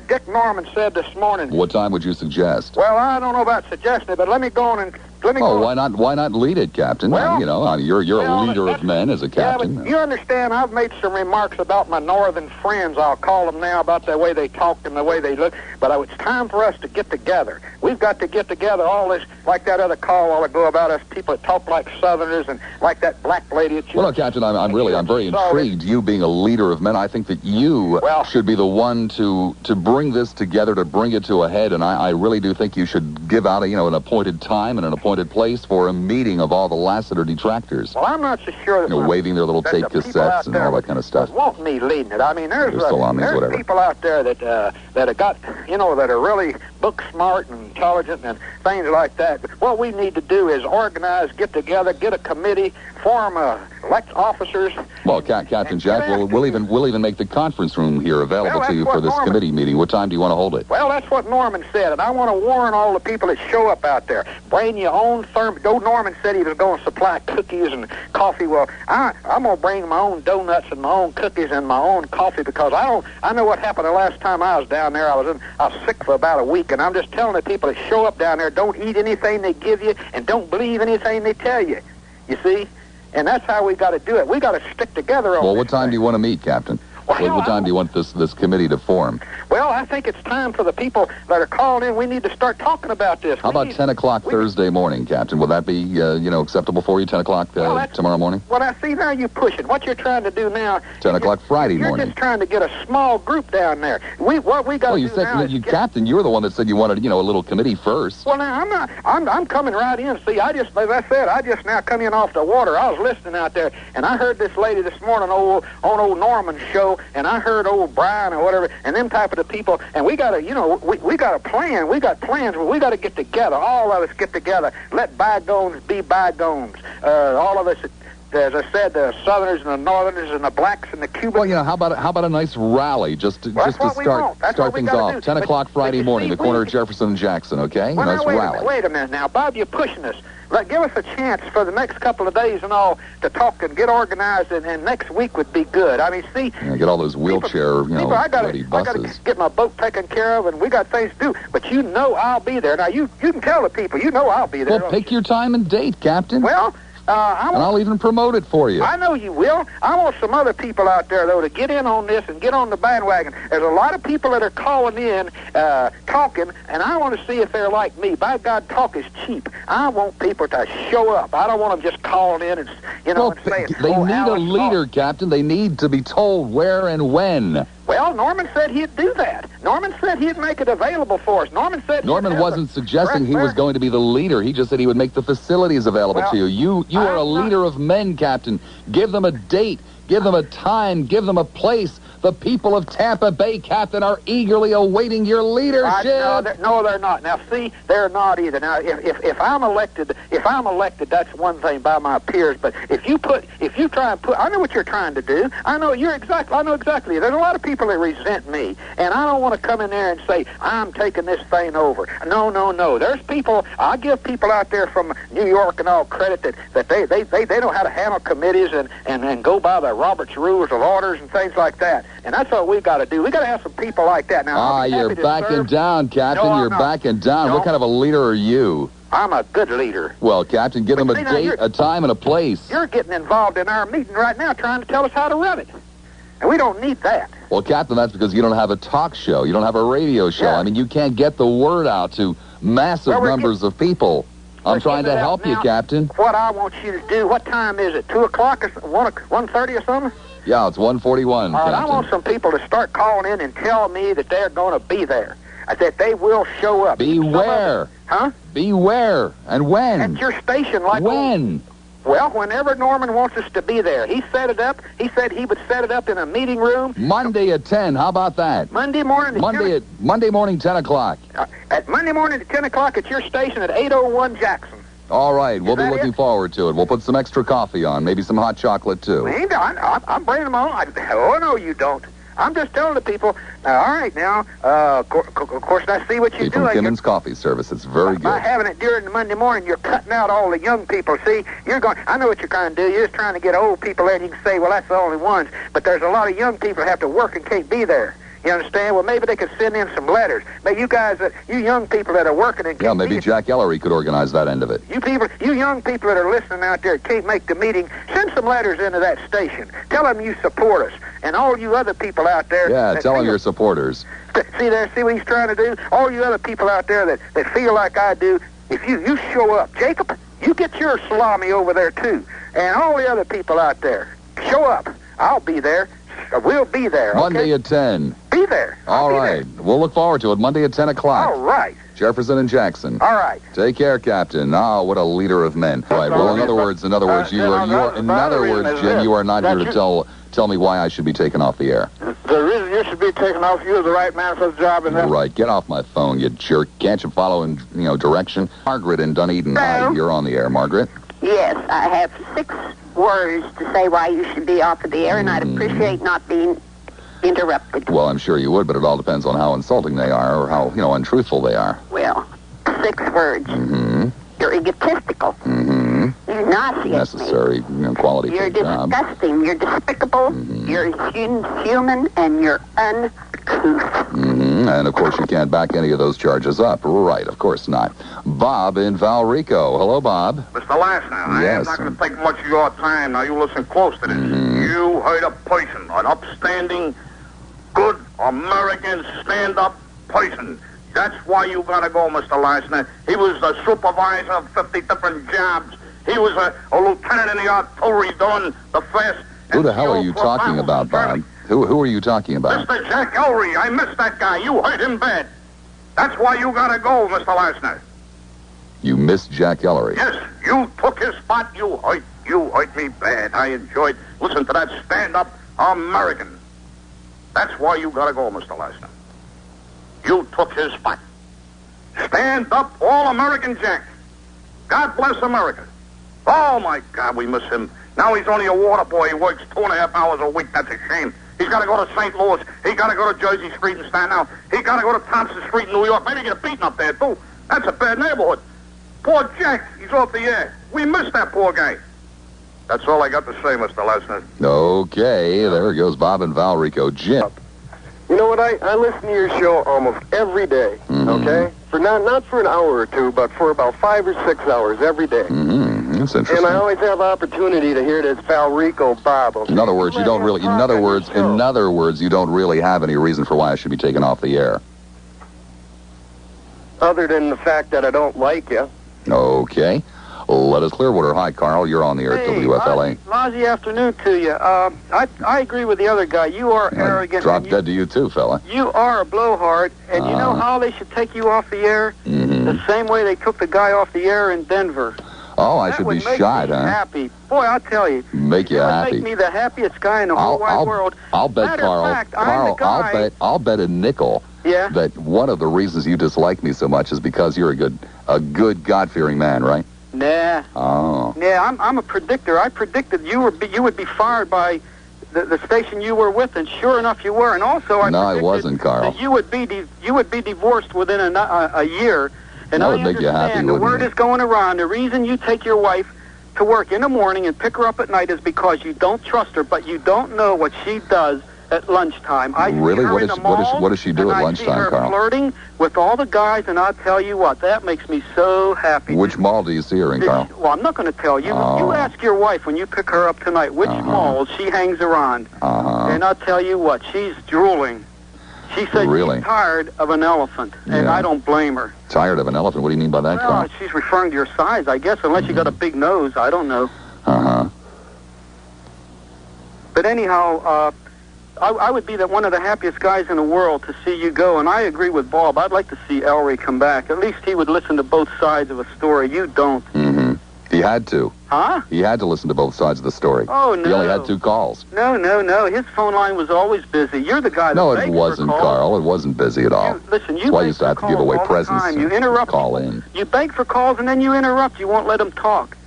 Dick Norman said this morning. What time would you suggest? Well, I don't know about suggesting it, but let me go on and... Why not lead it, Captain? Well, you're a leader of men as a captain. Yeah, but you understand, I've made some remarks about my northern friends, I'll call them now, about the way they talk and the way they look. But it's time for us to get together. We've got to get together, all this, like that other call a while ago about us people that talk like Southerners and like that black lady that you... Well, no, Captain, I'm very intrigued. You being a leader of men, I think that you should be the one to bring this together, to bring it to a head, and I really do think you should give out an appointed time and an appointed place for a meeting of all the Lassiter detractors. Well, I'm not so sure that... waving their little tape cassettes and all that kind of stuff. Want me leading it. I mean, there's whatever. people out there that have got, that are really book smart and intelligent and things like that. But what we need to do is organize, get together, get a committee, form, elect officers. Well, Captain Jack, we'll even make the conference room here available to you for this committee meeting. What time do you want to hold it? Well, that's what Norman said, and I want to warn all the people that show up out there. Bring your own Norman said he was going to supply cookies and coffee. Well, I'm going to bring my own donuts and my own cookies and my own coffee because I know what happened the last time I was down there. I was sick for about a week, and I'm just telling the people that show up down there, don't eat anything they give you and don't believe anything they tell you. You see? And that's how we got to do it. We got to stick together on Well, what time do you want to meet, Captain? What time do you want this committee to form? Well, I think it's time for the people that are calling in. We need to start talking about this. How about 10 o'clock Thursday morning, Captain? Will that be, acceptable for you, 10 o'clock tomorrow morning? Well, I see now you pushing. What you're trying to do now... 10 o'clock Friday morning. You're just trying to get a small group down there. What we got to do now is... Captain, you're the one that said you wanted, a little committee first. Well, now, I'm not. I'm coming right in. See, as I said, I just now come in off the water. I was listening out there, and I heard this lady this morning on old Norman's show, and I heard old Brian or whatever, and them type of the people, and we got to, we got a plan. We got plans, but we got to get together. All of us get together. Let bygones be bygones. All of us, as I said, the Southerners and the Northerners and the blacks and the Cubans. Well, how about a nice rally just to start things off. 10 o'clock Friday morning, the corner of Jefferson and Jackson. Okay, well, nice rally. Wait a minute now, Bob, you're pushing us. Give us a chance for the next couple of days and all to talk and get organized, and next week would be good. I mean, see... get all those wheelchair, ready buses. I got to get my boat taken care of, and we got things to do. But you know I'll be there. Now, you can tell the people, you know I'll be there. Well, pick your time and date, Captain. Well... and I'll even promote it for you. I know you will. I want some other people out there, though, to get in on this and get on the bandwagon. There's a lot of people that are calling in, talking, and I want to see if they're like me. By God, talk is cheap. I want people to show up. I don't want them just calling in and, and saying, they need a leader, Captain. They need to be told where and when. Well, Norman said he'd do that. Norman said he'd make it available for us. Norman wasn't suggesting he was going to be the leader. He just said he would make the facilities available to you. You are a leader of men, Captain. Give them a date. Give them a time. Give them a place. The people of Tampa Bay, Captain, are eagerly awaiting your leadership. No, they're not. Now, see, they're not either. Now, if I'm elected, that's one thing by my peers. But if you try and put, I know what you're trying to do. I know exactly. There's a lot of people that resent me, and I don't want to come in there and say I'm taking this thing over. No. There's people. I give people out there from New York and all credit that they know how to handle committees and go by the Robert's Rules of Orders and things like that. And that's what we got to do. We got to have some people like that. Now, you're backing down, Captain. You're backing down. What kind of a leader are you? I'm a good leader. Well, Captain, give them a date, a time, and a place. You're getting involved in our meeting right now trying to tell us how to run it. And we don't need that. Well, Captain, that's because you don't have a talk show. You don't have a radio show. Yeah. I mean, you can't get the word out to massive numbers of people. I'm trying to help you, Captain. What I want you to do, what time is it? 2 o'clock or 1:30 or something? Yeah, it's 1:41, Captain. I want some people to start calling in and tell me that they're going to be there. That they will show up. Beware. Huh? Beware. And when? At your station, like when? Well, whenever Norman wants us to be there. He set it up. He said he would set it up in a meeting room. Monday at 10. How about that? Monday morning. Monday morning, 10 o'clock. At Monday morning at 10 o'clock at your station at 801 Jackson. All right. We'll be looking forward to it. We'll put some extra coffee on. Maybe some hot chocolate, too. I'm bringing them on. Oh, no, you don't. I'm just telling the people, all right, now, of course, I see what you do. From Kimmons Coffee Service. It's very good. By having it during the Monday morning, you're cutting out all the young people. See, I know what you're trying to do. You're just trying to get old people there, and you can say, well, that's the only ones. But there's a lot of young people who have to work and can't be there. You understand? Well, maybe they could send in some letters. Maybe you guys, you young people that are working and can't maybe Jack Ellery could organize that end of it. You young people that are listening out there can't make the meeting, send some letters into that station. Tell them you support us. And all you other people out there... Yeah, tell them you're supporters. See what he's trying to do? All you other people out there that feel like I do, if you show up, Jacob, you get your salami over there, too. And all the other people out there, show up. I'll be there. We'll be there, okay? Monday at 10. Be there. All right. We'll look forward to it. Monday at 10 o'clock. All right. Jefferson and Jackson. All right. Take care, Captain. Oh, what a leader of men. Right. Well, in other words, Jim, you are not here to tell me why I should be taken off the air. The reason you should be taken off, you're the right man for the job. Right. Get off my phone, you jerk. Can't you follow in, direction? Margaret in Dunedin. Hi, you're on the air, Margaret. Yes, I have 6 words to say why you should be off of the air, and I'd appreciate not being interrupted. Well, I'm sure you would, but it all depends on how insulting they are or how, untruthful they are. Well, 6 words. Mm-hmm. You're egotistical. Mm-hmm. You're nauseous. Necessary quality You're for the job. disgusting. You're despicable. Mm-hmm. You're inhuman, and you're uncouth. Mm-hmm. And, of course, you can't back any of those charges up. Right, of course not. Bob in Valrico. Hello, Bob. Mr. Lassiter, yes. I am not going to take much of your time. Now, you listen close to this. Mm-hmm. You heard a person, an upstanding, good American stand-up person. That's why you got to go, Mr. Lassiter. He was the supervisor of 50 different jobs. He was a lieutenant in the artillery doing the fast... Who the hell are you talking about, Bob? Who are you talking about? Mr. Jack Ellery. I missed that guy. You hurt him bad. That's why you got to go, Mr. Lassiter. You missed Jack Ellery? Yes, you took his spot. You hurt me bad. I enjoyed listening to that stand-up American. That's why you got to go, Mr. Lassiter. You took his spot. Stand up, all-American Jack. God bless America. Oh, my God, we miss him. Now he's only a water boy. He works 2.5 hours a week. That's a shame. He's got to go to St. Louis. He got to go to Jersey Street and Staten Island. He got to go to Thompson Street in New York. Maybe get beaten up there, too. That's a bad neighborhood. Poor Jack, he's off the air. We miss that poor guy. That's all I got to say, Mr. Lassiter. Okay, there goes Bob and Valrico. Jim. You know what? I listen to your show almost every day, okay? For not for an hour or two, but for about 5 or 6 hours every day. Mm-hmm. That's interesting. And I always have opportunity to hear this Valrico Bob. Okay? In other words, you don't really. In other words, you don't really have any reason for why I should be taken off the air. Other than the fact that I don't like you. Okay. Let us Clearwater. Hi, Carl. You're on the air at WFLA. Lousy afternoon to you. I agree with the other guy. You are arrogant. Drop dead to you, too, fella. You are a blowhard, and you know how they should take you off the air? Mm-hmm. The same way they took the guy off the air in Denver. Oh, I should be shot, huh? Happy. Boy, I'll tell you. Make you happy. Make me the happiest guy in the whole wide world. I'll bet, I'll bet a nickel that one of the reasons you dislike me so much is because you're a good God-fearing man, right? Nah. Oh. Yeah, I'm a predictor. I predicted you would be fired by the station you were with, and sure enough, you were. And also, I wasn't, Carl. That you would be divorced within a year. And that I would make you happy, understand the word is going around. The reason you take your wife to work in the morning and pick her up at night is because you don't trust her, but you don't know what she does at lunchtime. I really? see her in the mall, What does she do at lunchtime, I see her Carl? flirting with all the guys, and I'll tell you what, that makes me so happy. Which mall do you see her in, Carl? Well, I'm not going to tell you. Oh. You ask your wife when you pick her up tonight which mall she hangs around. And I'll tell you what, she's drooling. She said she's tired of an elephant, and I don't blame her. Tired of an elephant? What do you mean by that, Carl? She's referring to your size, I guess, unless you got a big nose. I don't know. But anyhow, I would be one of the happiest guys in the world to see you go, and I agree with Bob. I'd like to see Ellery come back. At least he would listen to both sides of a story. You don't. He had to. Huh? He had to listen to both sides of the story. Oh, no. He only had 2 calls. No. His phone line was always busy. You're the guy that No, begs it wasn't, for calls. Carl. It wasn't busy at all. Listen, That's why I used to have to give away presents. You interrupt. Call in. You beg for calls, and then you interrupt. You won't let them talk.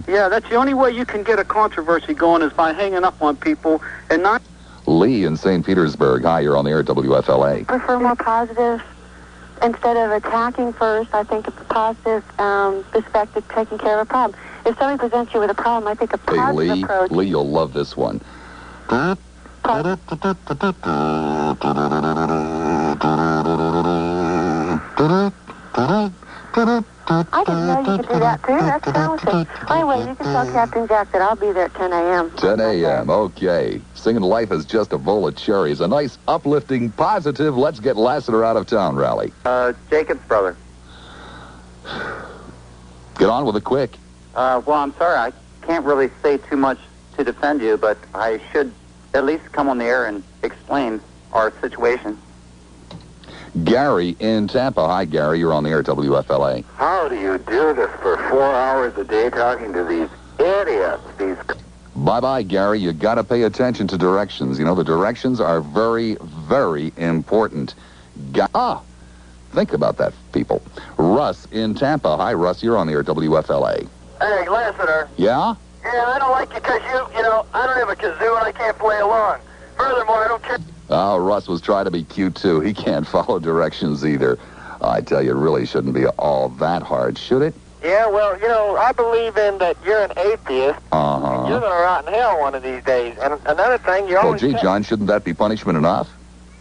Yeah, that's the only way you can get a controversy going is by hanging up on people and not... Lee in St. Petersburg. Hi, you're on the air at WFLA. I prefer more positive. Instead of attacking first, I think a positive perspective, taking care of a problem. If somebody presents you with a problem, I think a positive approach... Lee, you'll love this one. I didn't know you could do that, too. That's talented. Anyway, you can tell Captain Jack that I'll be there at 10 a.m. 10 a.m., okay. Singing Life is Just a Bowl of Cherries. A nice, uplifting, positive, let's get Lassiter out of town rally. Jacob's brother. Get on with it quick. Well, I'm sorry. I can't really say too much to defend you, but I should at least come on the air and explain our situation. Gary in Tampa. Hi, Gary. You're on the air at WFLA. How do you do this for 4 hours a day talking to these idiots? Bye-bye, Gary. You got to pay attention to directions. You know, the directions are very, very important. Think about that, people. Russ in Tampa. Hi, Russ. You're on the air at WFLA. Hey, Lassiter. Yeah? Yeah, I don't like you because you know, I don't have a kazoo and I can't play along. Furthermore, I don't care. Oh, Russ was trying to be cute, too. He can't follow directions either. I tell you, it really shouldn't be all that hard, should it? Yeah, well, you know, I believe in that you're an atheist. And you're going to rot in hell one of these days. And another thing, you always... Well, gee, John, shouldn't that be punishment enough?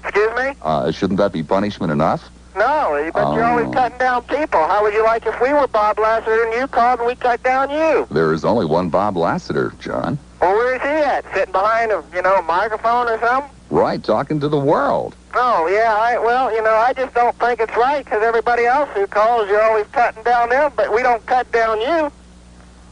Excuse me? Shouldn't that be punishment enough? No, but you're always cutting down people. How would you like if we were Bob Lassiter and you called and we cut down you? There is only one Bob Lassiter, John. Well, where is he at? Sitting behind a microphone or something? Right, talking to the world. Oh, yeah, well, you know, I just don't think it's right because everybody else who calls, you're always cutting down them, but we don't cut down you.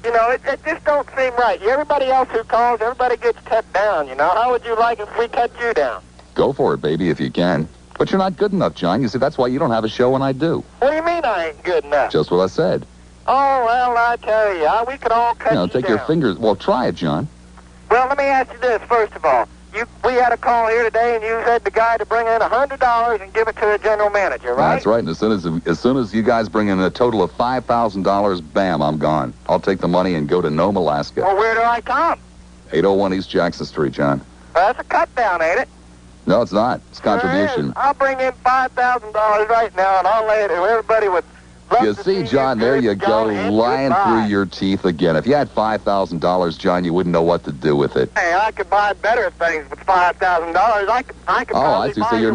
You know, it just don't seem right. Everybody else who calls, everybody gets cut down, you know. How would you like if we cut you down? Go for it, baby, if you can. But you're not good enough, John. You see, that's why you don't have a show when I do. What do you mean I ain't good enough? Just what I said. Oh, well, I tell you, we could all cut you take down. your fingers... Well, try it, John. Well, let me ask you this, first of all. We had a call here today, and you said the guy to bring in $100 and give it to the general manager, right? That's right, and as soon as you guys bring in a total of $5,000, bam, I'm gone. I'll take the money and go to Nome, Alaska. Well, where do I come? 801 East Jackson Street, John. That's a cut down, ain't it? No, it's not. It's contribution. I'll bring in $5,000 right now, and I'll lay it, and everybody would love You to see, John, there you go, lying through your teeth again. If you had $5,000, John, you wouldn't know what to do with it. Hey, I could buy better things with $5,000. I could I see. So you're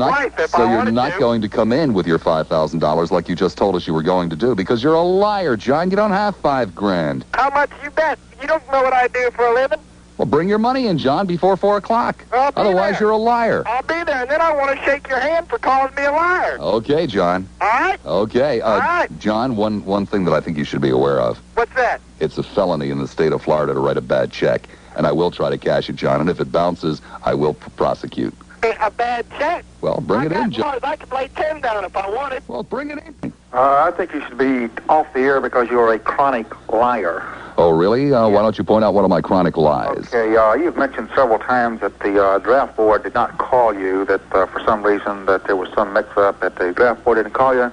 not going to come in with your $5,000 like you just told us you were going to do because you're a liar, John. You don't have $5,000. How much you bet? You don't know what I do for a living. Well, bring your money in, John, before 4 o'clock. Otherwise, you're a liar. I'll be there, and then I want to shake your hand for calling me a liar. Okay, John. All right? Okay. All right. John, one thing that I think you should be aware of. What's that? It's a felony in the state of Florida to write a bad check, and I will try to cash it, John, and if it bounces, I will prosecute. A bad check? Well, bring it in, John. I could lay 10 down if I wanted. Well, bring it in. I think you should be off the air because you're a chronic liar. Oh, really? Why don't you point out one of my chronic lies? Okay, you've mentioned several times that the draft board did not call you, that for some reason that there was some mix-up, that the draft board didn't call you.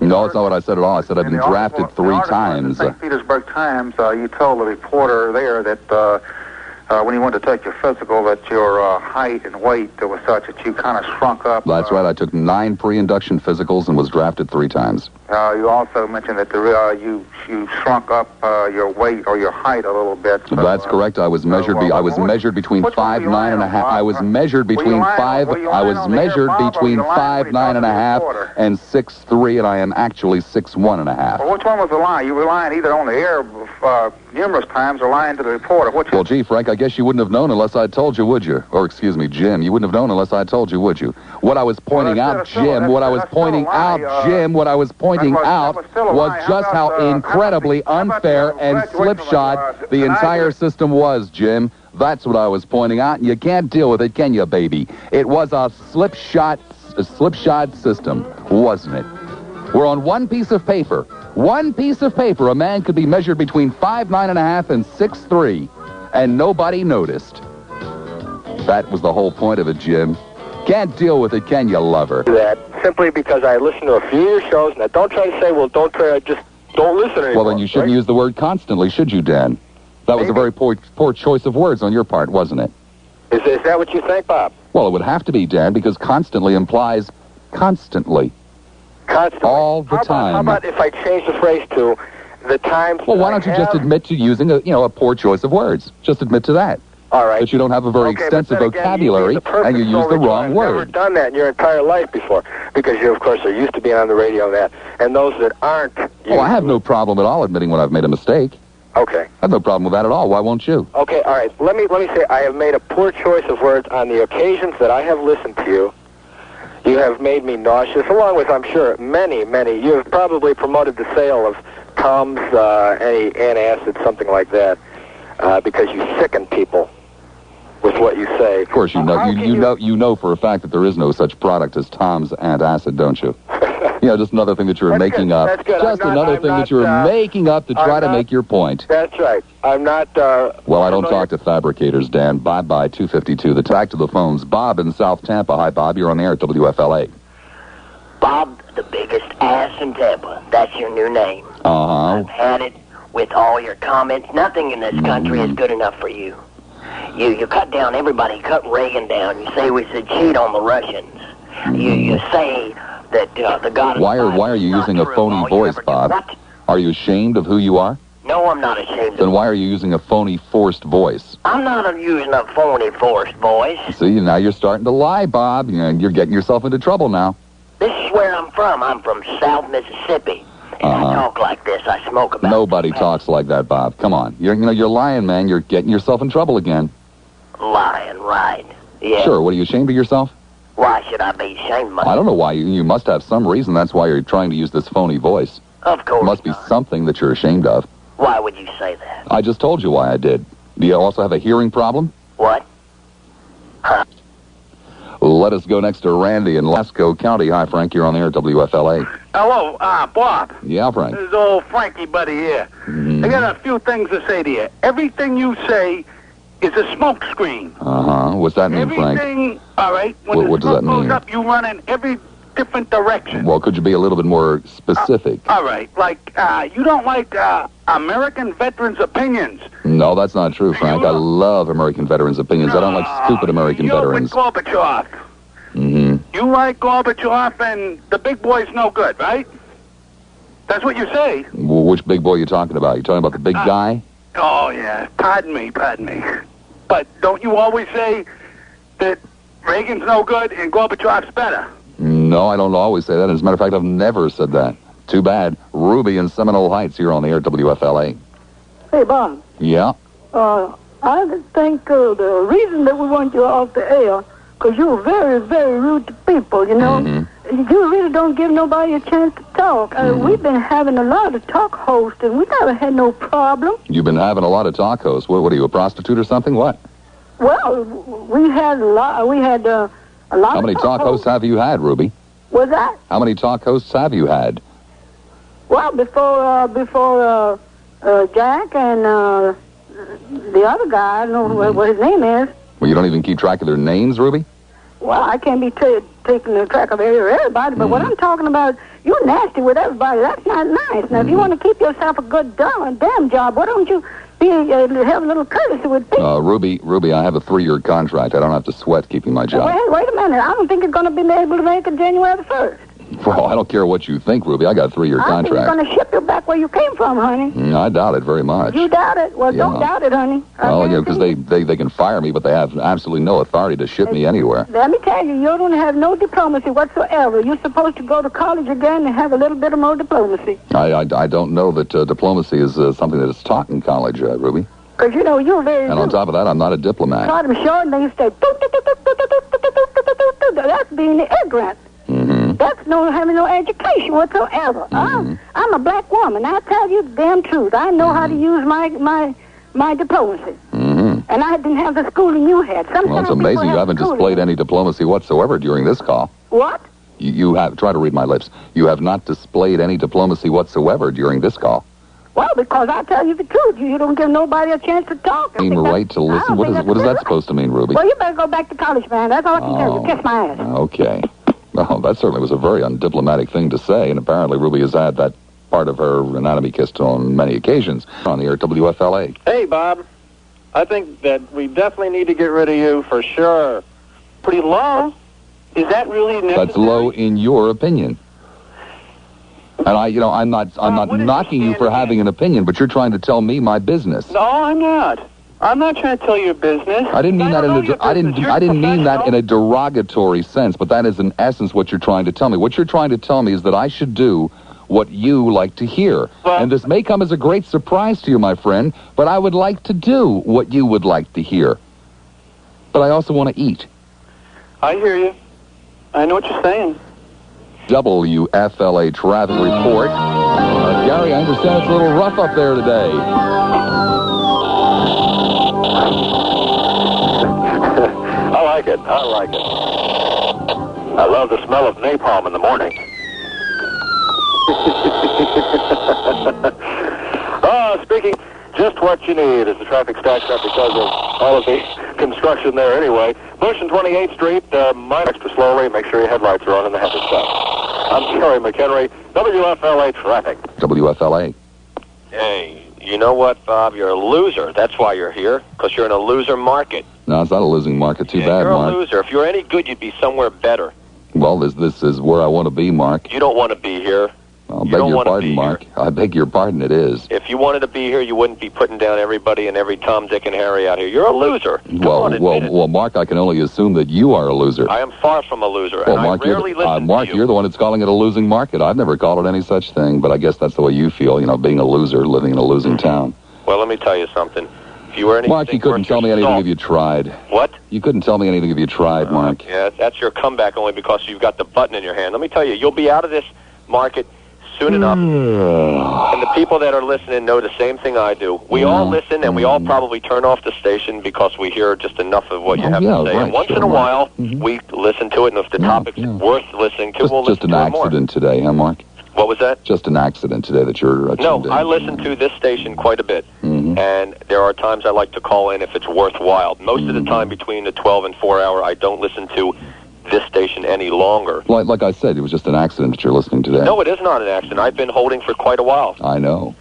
No, it's not what I said at all. I said I've been drafted 3 times. In the St. Petersburg Times, you told the reporter there that when you went to take your physical, that your height and weight was such that you kind of shrunk up. That's right. I took 9 pre-induction physicals and was drafted 3 times. You also mentioned that you shrunk up your weight or your height a little bit. So, that's correct. I was measured. I was measured between 5'9" and a half. I was measured between 5. I was measured between 5'9" and a half and 6'3", and I am actually 6'1" and a half. Well, which one was the lie? You were lying either on the air numerous times or lying to the reporter. Well, gee, Frank, I guess you wouldn't have known unless I told you, would you? Or, excuse me, Jim, you wouldn't have known unless I told you, would you? What I was pointing out, Jim, what I was pointing out was just how incredibly unfair and slipshod the entire system was, Jim. That's what I was pointing out, and you can't deal with it, can you, baby? It was a slipshod system, wasn't it? We're on one piece of paper. One piece of paper, a man could be measured between 5'9" and a half and 6'3", and nobody noticed. That was the whole point of it, Jim. Can't deal with it, can you, lover? That simply because I listened to a few of your shows. Now, don't try to say, well, just don't listen anymore. Well, then you shouldn't use the word constantly, should you, Dan? That was a very poor choice of words on your part, wasn't it? Is that what you think, Bob? Well, it would have to be, Dan, because constantly implies constantly. Constantly. All the time. How about if I change the phrase to the times? Well, why don't you just admit to using a poor choice of words? Just admit to that. All right. That you don't have a very extensive vocabulary and you use the wrong word. You've never done that in your entire life before because you, of course, are used to being on the radio and that. And those that aren't... Oh, I have no problem at all admitting when I've made a mistake. Okay. I have no problem with that at all. Why won't you? Okay, all right. Let me say I have made a poor choice of words on the occasions that I have listened to you. You have made me nauseous, along with, I'm sure, many. You have probably promoted the sale of Tums, any antacid, something like that, because you sicken people with what you say. Of course, you know for a fact that there is no such product as Tums antacid, don't you? Just another thing that you're making up. That's good. Just another thing that you're making up to try to make your point. That's right. I'm not... well, I don't talk to fabricators, Dan. Bye-bye, 252. The back to the phones. Bob in South Tampa. Hi, Bob. You're on the air at WFLA. Bob, the biggest ass in Tampa. That's your new name. Uh-huh. I've had it with all your comments. Nothing in this country is good enough for you. You cut down everybody. You cut Reagan down. You say we should cheat on the Russians. You say that the God... Why are you using a phony voice, Bob? Are you ashamed of who you are? No, I'm not ashamed of Then why are you using a phony, forced voice? I'm not using a phony, forced voice. See, now you're starting to lie, Bob. You're getting yourself into trouble now. This is where I'm from. I'm from South Mississippi. And I talk like this. I smoke about... Nobody talks like that, Bob. Come on. You're lying, man. You're getting yourself in trouble again. Lying, right. Yeah. Sure. What, are you ashamed of yourself? Why should I be ashamed of myself? I don't know why. You must have some reason. That's why you're trying to use this phony voice. Of course. It must be something that you're ashamed of. Why would you say that? I just told you why I did. Do you also have a hearing problem? What? Huh? Let us go next to Randy in Lasco County. Hi, Frank. You're on the air at WFLA. Hello, Bob. Yeah, Frank. This is old Frankie buddy here. I got a few things to say to you. Everything you say is a smoke screen. Uh-huh. What's that mean, Frank? Everything, all right, when what the does that smoke mean? goes up, you run in every different direction. Well, could you be a little bit more specific? All right, like, you don't like American veterans' opinions. No, that's not true, Frank. I love American veterans' opinions. I don't like stupid American veterans. You're with Gorbachev. Mm-hmm. You like Gorbachev and the big boy's no good, right? That's what you say. Well, which big boy are you talking about? You talking about the big guy? Oh, yeah. Pardon me. But don't you always say that Reagan's no good and Gorbachev's better? No, I don't always say that. As a matter of fact, I've never said that. Too bad. Ruby in Seminole Heights here on the air at WFLA. Hey, Bob. Yeah? I think the reason that we want you off the air, because you're very, very rude to people, you know? Mm-hmm. You really don't give nobody a chance to talk. We've been having a lot of talk hosts, and we never had no problem. You've been having a lot of talk hosts. What are you, a prostitute or something? What? Well, we had a lot. We had a lot. How many talk hosts have you had, Ruby? What's that? How many talk hosts have you had? Well, before Jack and the other guy, I don't know what his name is. Well, you don't even keep track of their names, Ruby? Well, I can't be taking the track of everybody, but what I'm talking about, you're nasty with everybody. That's not nice. Now, if you want to keep yourself a good damn job, why don't you have a little courtesy with people. Ruby, I have a 3-year contract. I don't have to sweat keeping my job. Wait a minute. I don't think you're going to be able to make it January the 1st. Well, I don't care what you think, Ruby. I got a 3-year contract. I think you're going to ship you back where you came from, honey. I doubt it very much. You doubt it? Well, don't doubt it, honey. Well, because they can fire me, but they have absolutely no authority to ship me anywhere. Let me tell you, you don't have no diplomacy whatsoever. You're supposed to go to college again and have a little bit of more diplomacy. I don't know that diplomacy is something that is taught in college, Ruby. Because, you know, you're very... And on top of that, I'm not a diplomat. Taught them short and they say... That's being ignorant. That's no having no education whatsoever. I'm a black woman. I tell you the damn truth. I know how to use my diplomacy. And I didn't have the schooling you had. Well, it's amazing you haven't displayed any diplomacy whatsoever during this call. What? You have... Try to read my lips. You have not displayed any diplomacy whatsoever during this call. Well, because I tell you the truth. You don't give nobody a chance to talk. Mean right to listen? What is that supposed to mean, Ruby? Well, you better go back to college, man. That's all I can tell you. Kiss my ass. Okay. Well, that certainly was a very undiplomatic thing to say, and apparently Ruby has had that part of her anatomy kissed on many occasions on the air at WFLA. Hey, Bob. I think that we definitely need to get rid of you for sure. Pretty low. Is that really necessary? That's low in your opinion. And I'm not knocking you for having an opinion, but you're trying to tell me my business. No, I'm not. I'm not trying to tell you business. I didn't mean that in a derogatory sense, but that is in essence what you're trying to tell me. What you're trying to tell me is that I should do what you like to hear. And this may come as a great surprise to you, my friend, but I would like to do what you would like to hear. But I also want to eat. I hear you. I know what you're saying. WFLA traffic report. Gary, I understand it's a little rough up there today. I like it. I love the smell of napalm in the morning. Speaking, just what you need as the traffic stacks up because of all of the construction there anyway. Bush and 28th Street, might extra slowly. Make sure your headlights are on and the headers up. I'm Kerry McHenry, WFLA traffic. WFLA. Hey, you know what, Bob? You're a loser. That's why you're here, because you're in a loser market. No, it's not a losing market. Too bad, you're Mark. You're a loser. If you're any good, you'd be somewhere better. Well, this is where I want to be, Mark. You don't want to be here. I'll beg your pardon, Mark. I beg your pardon, it is. If you wanted to be here, you wouldn't be putting down everybody and every Tom, Dick, and Harry out here. You're a loser. Well, Mark, I can only assume that you are a loser. I am far from a loser, well, and Mark, I rarely listen Mark, to you. You're the one that's calling it a losing market. I've never called it any such thing, but I guess that's the way you feel, being a loser, living in a losing town. Well, let me tell you something. If you were anything Mark, you couldn't tell me anything if you tried. What? You couldn't tell me anything if you tried, Mark. Yeah, that's your comeback only because you've got the button in your hand. Let me tell you, you'll be out of this market soon enough. And the people that are listening know the same thing I do. We all listen, and we all probably turn off the station because we hear just enough of what you have to say. Right, and once in a while, we listen to it, and if the topic's worth listening to, we'll listen to it more. Just an accident today, huh, Mark? What was that? Just an accident today that you're No, I listen to this station quite a bit. And there are times I like to call in if it's worthwhile. Most of the time between the 12 and 4 hour, I don't listen to this station any longer. Like I said, it was just an accident that you're listening to today. No, it is not an accident. I've been holding for quite a while. I know.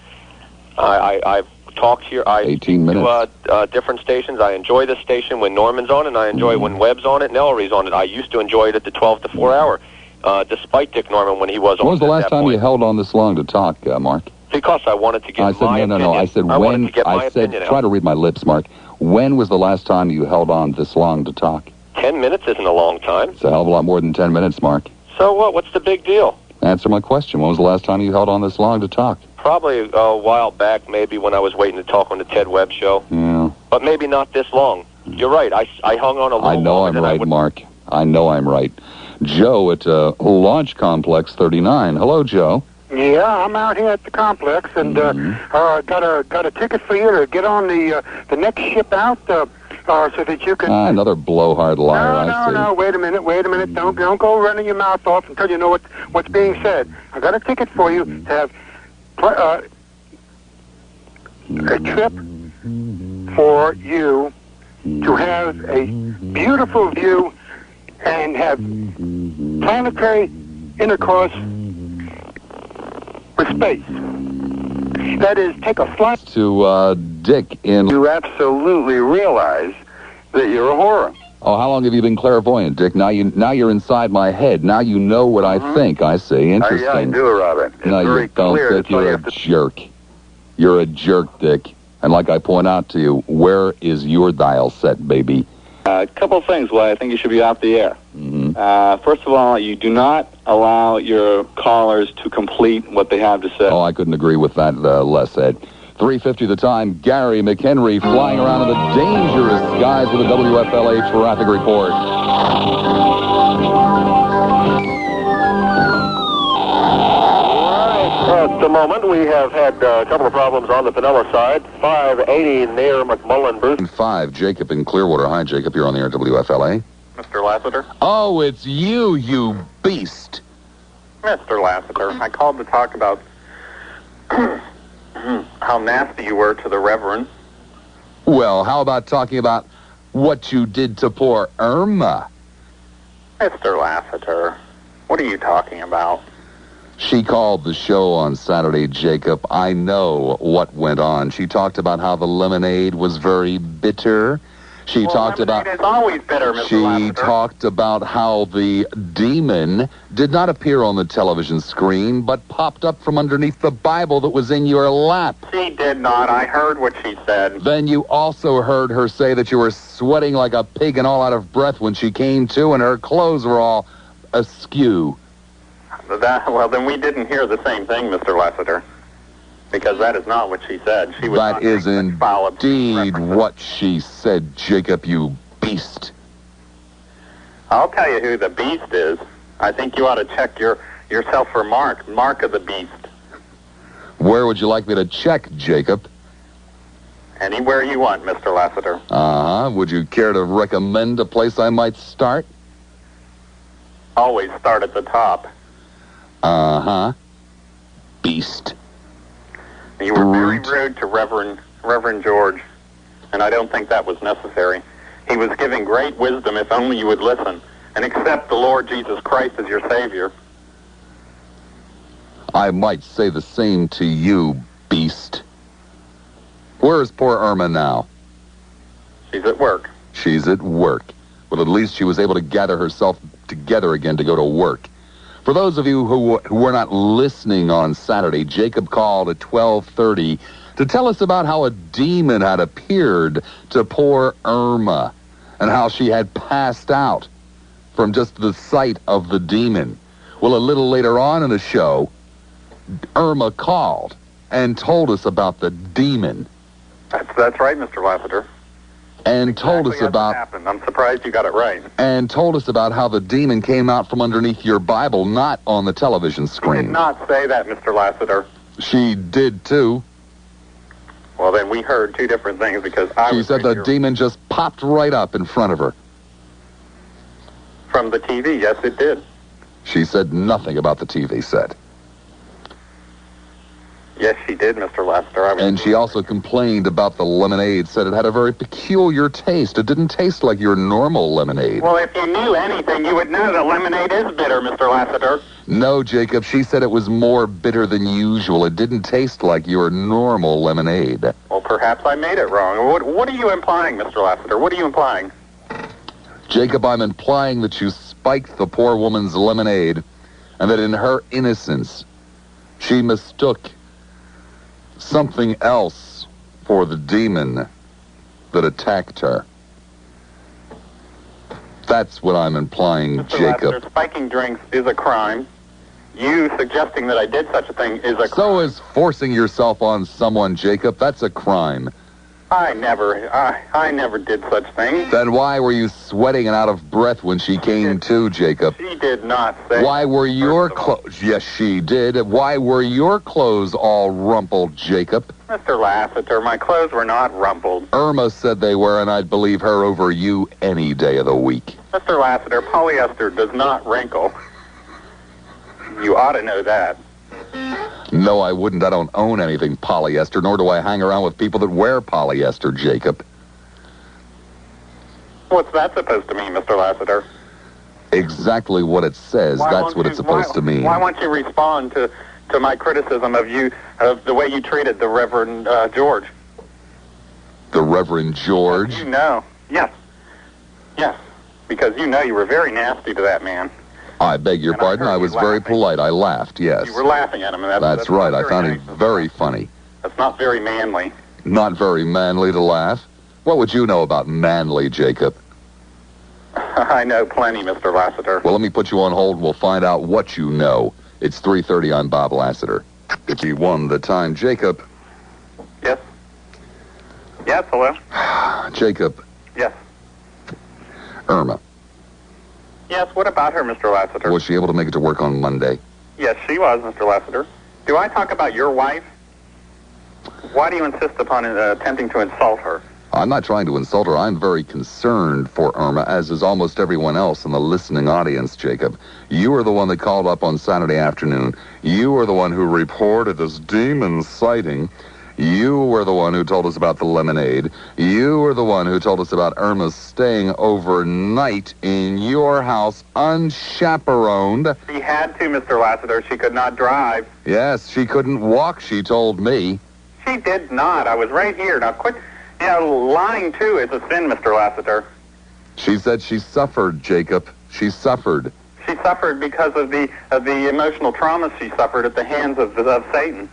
I've talked here. 18 minutes. Different stations. I enjoy this station when Norman's on it, and I enjoy when Webb's on it and Ellery's on it. I used to enjoy it at the 12 to 4 hour, despite Dick Norman when he was on. When was the last time you held on this long to talk, Mark? Because I wanted to get my opinion. No. I said when. I said try to read my lips, Mark. When was the last time you held on this long to talk? 10 minutes isn't a long time. It's a hell of a lot more than 10 minutes, Mark. So what? What's the big deal? Answer my question. When was the last time you held on this long to talk? Probably a while back, maybe when I was waiting to talk on the Ted Webb show. Yeah. But maybe not this long. You're right. I hung on a little I know longer I'm right, Mark. I know I'm right. Joe at Launch Complex 39. Hello, Joe. Yeah, I'm out here at the complex, and got a ticket for you to get on the next ship out, so that you can. Another blowhard liar. No. Wait a minute. Don't go running your mouth off until you know what's being said. I got a ticket for you to have a trip for you to have a beautiful view and have planetary intercourse with space. That is, take a flight. To Dick in... You absolutely realize that you're a whore. Oh, how long have you been clairvoyant, Dick? Now you're inside my head. Now you know what I think. I see. Interesting. Yeah, I do, Robin. It's no, very you don't, clear. Dick. You're a jerk. You're a jerk, Dick. And like I point out to you, where is your dial set, baby? A couple of things why I think you should be off the air. First of all, you do not allow your callers to complete what they have to say. Oh, I couldn't agree with that less, Ed. 3:50 the time. Gary McHenry flying around in the dangerous skies with a WFLA traffic report. At the moment, we have had a couple of problems on the Pinella side. 580 near McMullen, Bruce. 5, Jacob in Clearwater. Hi, Jacob. You're on the air, WFLA. Mr. Lassiter? Oh, it's you beast. Mr. Lassiter, I called to talk about how nasty you were to the Reverend. Well, how about talking about what you did to poor Irma? Mr. Lassiter, what are you talking about? She called the show on Saturday, Jacob. I know what went on. She talked about how the lemonade was very bitter. She talked about... It's always bitter, Mr. Lassiter. She talked about how the demon did not appear on the television screen, but popped up from underneath the Bible that was in your lap. She did not. I heard what she said. Then you also heard her say that you were sweating like a pig and all out of breath when she came to, and her clothes were all askew. Well, then we didn't hear the same thing, Mr. Lassiter, because that is not what she said. She was That is indeed what she said, Jacob, you beast. I'll tell you who the beast is. I think you ought to check yourself for Mark of the beast. Where would you like me to check, Jacob? Anywhere you want, Mr. Lassiter. Uh-huh. Would you care to recommend a place I might start? Always start at the top. Uh-huh. Beast. You were very rude to Reverend George, and I don't think that was necessary. He was giving great wisdom if only you would listen and accept the Lord Jesus Christ as your Savior. I might say the same to you, beast. Where is poor Irma now? She's at work. She's at work. Well, at least she was able to gather herself together again to go to work. For those of you who were not listening on Saturday, Jacob called at 12:30 to tell us about how a demon had appeared to poor Irma and how she had passed out from just the sight of the demon. Well, a little later on in the show, Irma called and told us about the demon. That's right, Mr. Lassiter. And told us about... happened. I'm surprised you got it right. And told us about how the demon came out from underneath your Bible, not on the television screen. She did not say that, Mr. Lassiter. She did, too. Well, then we heard two different things because She said the demon just popped right up in front of her. From the TV, yes, it did. She said nothing about the TV set. Yes, she did, Mr. Lassiter. And she also complained about the lemonade, said it had a very peculiar taste. It didn't taste like your normal lemonade. Well, if you knew anything, you would know that lemonade is bitter, Mr. Lassiter. No, Jacob, she said it was more bitter than usual. It didn't taste like your normal lemonade. Well, perhaps I made it wrong. What are you implying, Mr. Lassiter? What are you implying? Jacob, I'm implying that you spiked the poor woman's lemonade and that in her innocence, she mistook something else for the demon that attacked her. That's what I'm implying, Mr. Jacob. Lassiter, spiking drinks is a crime. You suggesting that I did such a thing is a crime. So is forcing yourself on someone, Jacob. That's a crime. I never did such things. Then why were you sweating and out of breath when she came to, Jacob? She did not say. Why were your clothes... Yes, she did. Why were your clothes all rumpled, Jacob? Mr. Lassiter, my clothes were not rumpled. Irma said they were, and I'd believe her over you any day of the week. Mr. Lassiter, polyester does not wrinkle. You ought to know that. No, I wouldn't. I don't own anything polyester, nor do I hang around with people that wear polyester, Jacob. What's that supposed to mean, Mr. Lassiter? Exactly what it says. That's what it's supposed to mean. Why won't you respond to my criticism of you of the way you treated the Reverend George. The Reverend George? You know. Yes. Yes. Because you know you were very nasty to that man. I beg your pardon. I was very polite. I laughed, yes. You were laughing at him. And that's right. I found it very funny. That's not very manly. Not very manly to laugh? What would you know about manly, Jacob? I know plenty, Mr. Lassiter. Well, let me put you on hold and we'll find out what you know. It's 3:30. I'm Bob Lassiter. If you won the time, Jacob. Yes. Yes, hello? Jacob. Yes. Irma. Yes, what about her, Mr. Lassiter? Was she able to make it to work on Monday? Yes, she was, Mr. Lassiter. Do I talk about your wife? Why do you insist upon attempting to insult her? I'm not trying to insult her. I'm very concerned for Irma, as is almost everyone else in the listening audience, Jacob. You are the one that called up on Saturday afternoon. You are the one who reported this demon sighting. You were the one who told us about the lemonade. You were the one who told us about Irma staying overnight in your house unchaperoned. She had to, Mr. Lassiter. She could not drive. Yes, she couldn't walk, she told me. She did not. I was right here. Now quit, lying too is a sin, Mr. Lassiter. She said she suffered, Jacob. She suffered. She suffered because of the emotional trauma she suffered at the hands of Satan.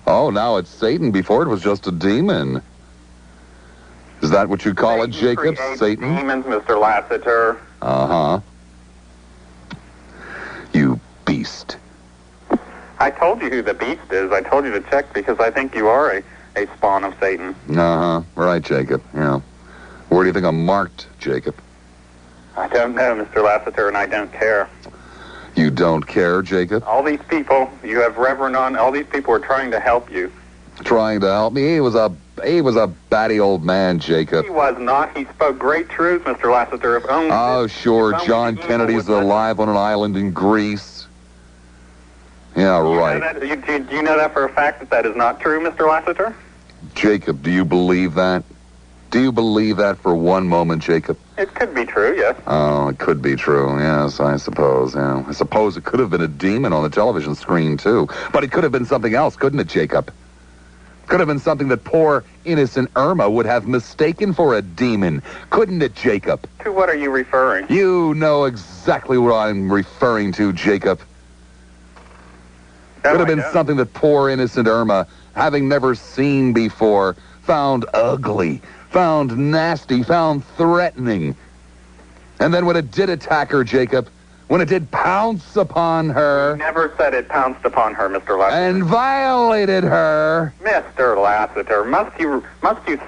Oh, now it's Satan. Before it was just a demon. Is that what you call it, Jacob? Satan? Demons, Mr. Lassiter. Uh-huh. You beast. I told you who the beast is. I told you to check because I think you are a spawn of Satan. Uh-huh. Right, Jacob. Yeah. Where do you think I'm marked, Jacob? I don't know, Mr. Lassiter, and I don't care. You don't care, Jacob? All these people, you have Reverend on, all these people are trying to help you. Trying to help me? He was a batty old man, Jacob. He was not. He spoke great truth, Mr. Lassiter. If only oh, sure. John Kennedy's alive on an island in Greece. Yeah, right. Do you know that for a fact that is not true, Mr. Lassiter? Jacob, do you believe that? Do you believe that for one moment, Jacob? It could be true, yes. Oh, it could be true, yes, I suppose, yeah. I suppose it could have been a demon on the television screen, too. But it could have been something else, couldn't it, Jacob? Could have been something that poor, innocent Irma would have mistaken for a demon. Couldn't it, Jacob? To what are you referring? You know exactly what I'm referring to, Jacob. No, could have been something that poor, innocent Irma, having never seen before, found ugly, found nasty, found threatening. And then when it did attack her, Jacob, when it did pounce upon her... You never said it pounced upon her, Mr. Lassiter. And violated her... Mr. Lassiter, must you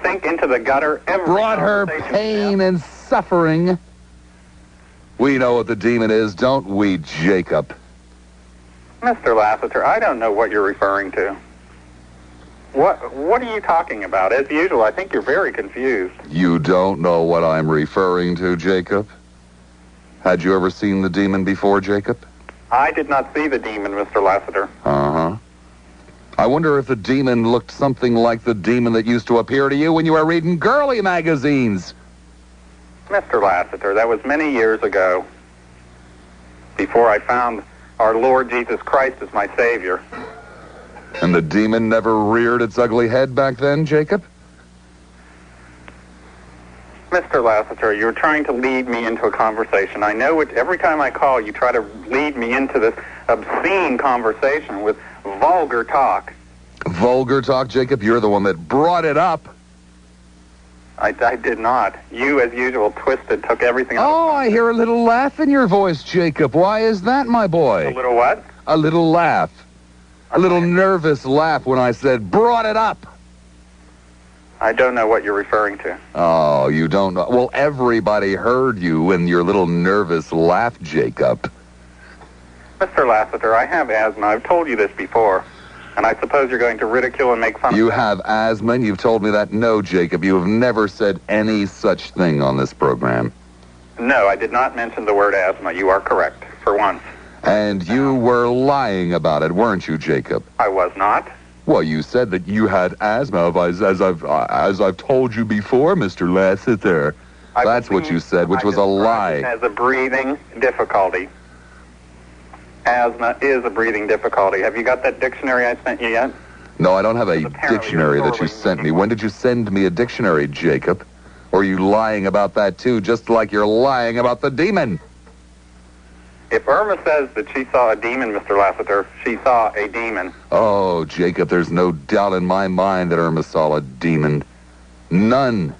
sink into the gutter every brought her pain and suffering. We know what the demon is, don't we, Jacob? Mr. Lassiter, I don't know what you're referring to. What are you talking about? As usual, I think you're very confused. You don't know what I'm referring to, Jacob? Had you ever seen the demon before, Jacob? I did not see the demon, Mr. Lassiter. Uh-huh. I wonder if the demon looked something like the demon that used to appear to you when you were reading girly magazines. Mr. Lassiter, that was many years ago, before I found our Lord Jesus Christ as my Savior. And the demon never reared its ugly head back then, Jacob? Mr. Lassiter, you're trying to lead me into a conversation. I know every time I call, you try to lead me into this obscene conversation with vulgar talk. Vulgar talk, Jacob? You're the one that brought it up. I did not. You, as usual, took everything out. Oh, I hear a little laugh in your voice, Jacob. Why is that, my boy? A little what? A little laugh. A little nervous laugh when I said, brought it up. I don't know what you're referring to. Oh, you don't know? Well, everybody heard you in your little nervous laugh, Jacob. Mr. Lassiter, I have asthma. I've told you this before. And I suppose you're going to ridicule and make fun of me. You have asthma, and you've told me that? No, Jacob, you have never said any such thing on this program. No, I did not mention the word asthma. You are correct, for once. And you were lying about it, weren't you, Jacob? I was not. Well, you said that you had asthma, as I've told you before, Mr. Lassiter. That's what you said, which was a lie. It as a breathing difficulty. Asthma is a breathing difficulty. Have you got that dictionary I sent you yet? No, I don't have a dictionary that you sent me. When did you send me a dictionary, Jacob? Or are you lying about that, too, just like you're lying about the demon? If Irma says that she saw a demon, Mr. Lassiter, she saw a demon. Oh, Jacob, there's no doubt in my mind that Irma saw a demon. None.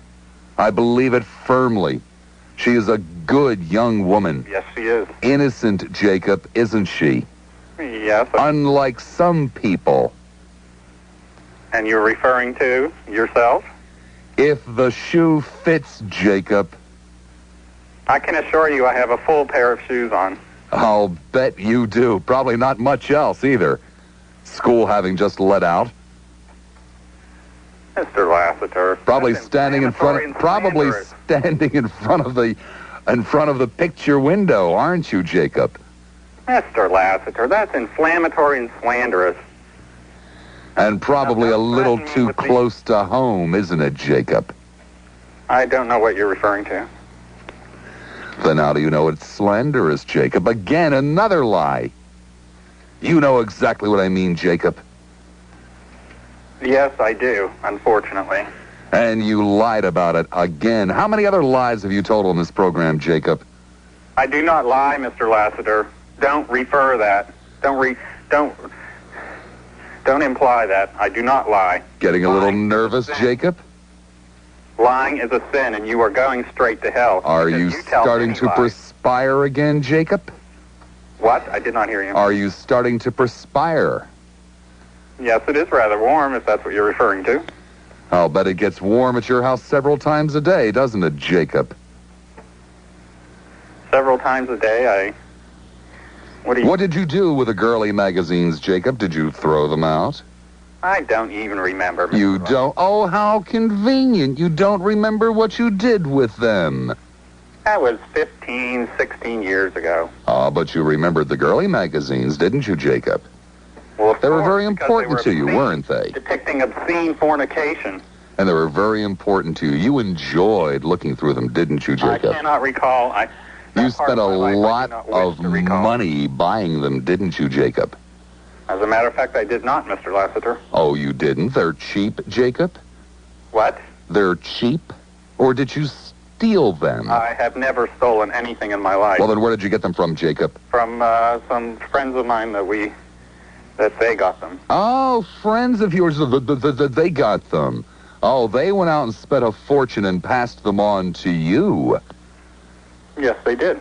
I believe it firmly. She is a good young woman. Yes, she is. Innocent, Jacob, isn't she? Yes. Unlike some people. And you're referring to yourself? If the shoe fits, Jacob. I can assure you I have a full pair of shoes on. I'll bet you do. Probably not much else either. School having just let out. Mr. Lassiter. Probably standing in front of the picture window, aren't you, Jacob? Mr. Lassiter, that's inflammatory and slanderous. And probably a little too close to home, isn't it, Jacob? I don't know what you're referring to. Then how do you know it's slanderous, Jacob? Again, another lie. You know exactly what I mean, Jacob. Yes, I do, unfortunately. And you lied about it again. How many other lies have you told on this program, Jacob? I do not lie, Mr. Lassiter. Don't refer that. Don't imply that. I do not lie. Getting a little nervous, Jacob? Lying is a sin, and you are going straight to hell. Are you starting to perspire again, Jacob? What? I did not hear you. Are you starting to perspire? Yes, it is rather warm, if that's what you're referring to. I'll bet it gets warm at your house several times a day, doesn't it, Jacob? Several times a day, What did you do with the girly magazines, Jacob? Did you throw them out? I don't even remember. You don't? Oh, how convenient. You don't remember what you did with them. That was 15, 16 years ago. Ah, but you remembered the girly magazines, didn't you, Jacob? Well, they were very important to you, weren't they? Depicting obscene fornication. And they were very important to you. You enjoyed looking through them, didn't you, Jacob? I cannot recall. You spent a lot of money buying them, didn't you, Jacob? As a matter of fact, I did not, Mr. Lassiter. Oh, you didn't? They're cheap, Jacob? What? They're cheap? Or did you steal them? I have never stolen anything in my life. Well, then where did you get them from, Jacob? From some friends of mine that they got them. Oh, friends of yours, they got them. Oh, they went out and spent a fortune and passed them on to you. Yes, they did.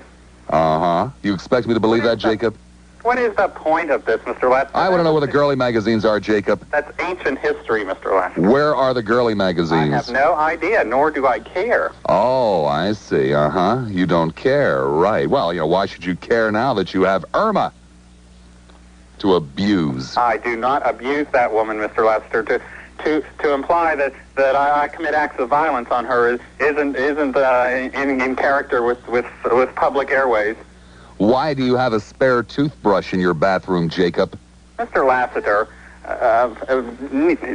Uh-huh. You expect me to believe that, Jacob? What is the point of this, Mr. Lassiter? I want to know where the girly magazines are, Jacob. That's ancient history, Mr. Lassiter. Where are the girly magazines? I have no idea, nor do I care. Oh, I see. Uh-huh. You don't care. Right. Well, why should you care now that you have Irma to abuse? I do not abuse that woman, Mr. Lassiter. To imply that I commit acts of violence on her isn't in character with public airways. Why do you have a spare toothbrush in your bathroom, Jacob? Mr. Lassiter,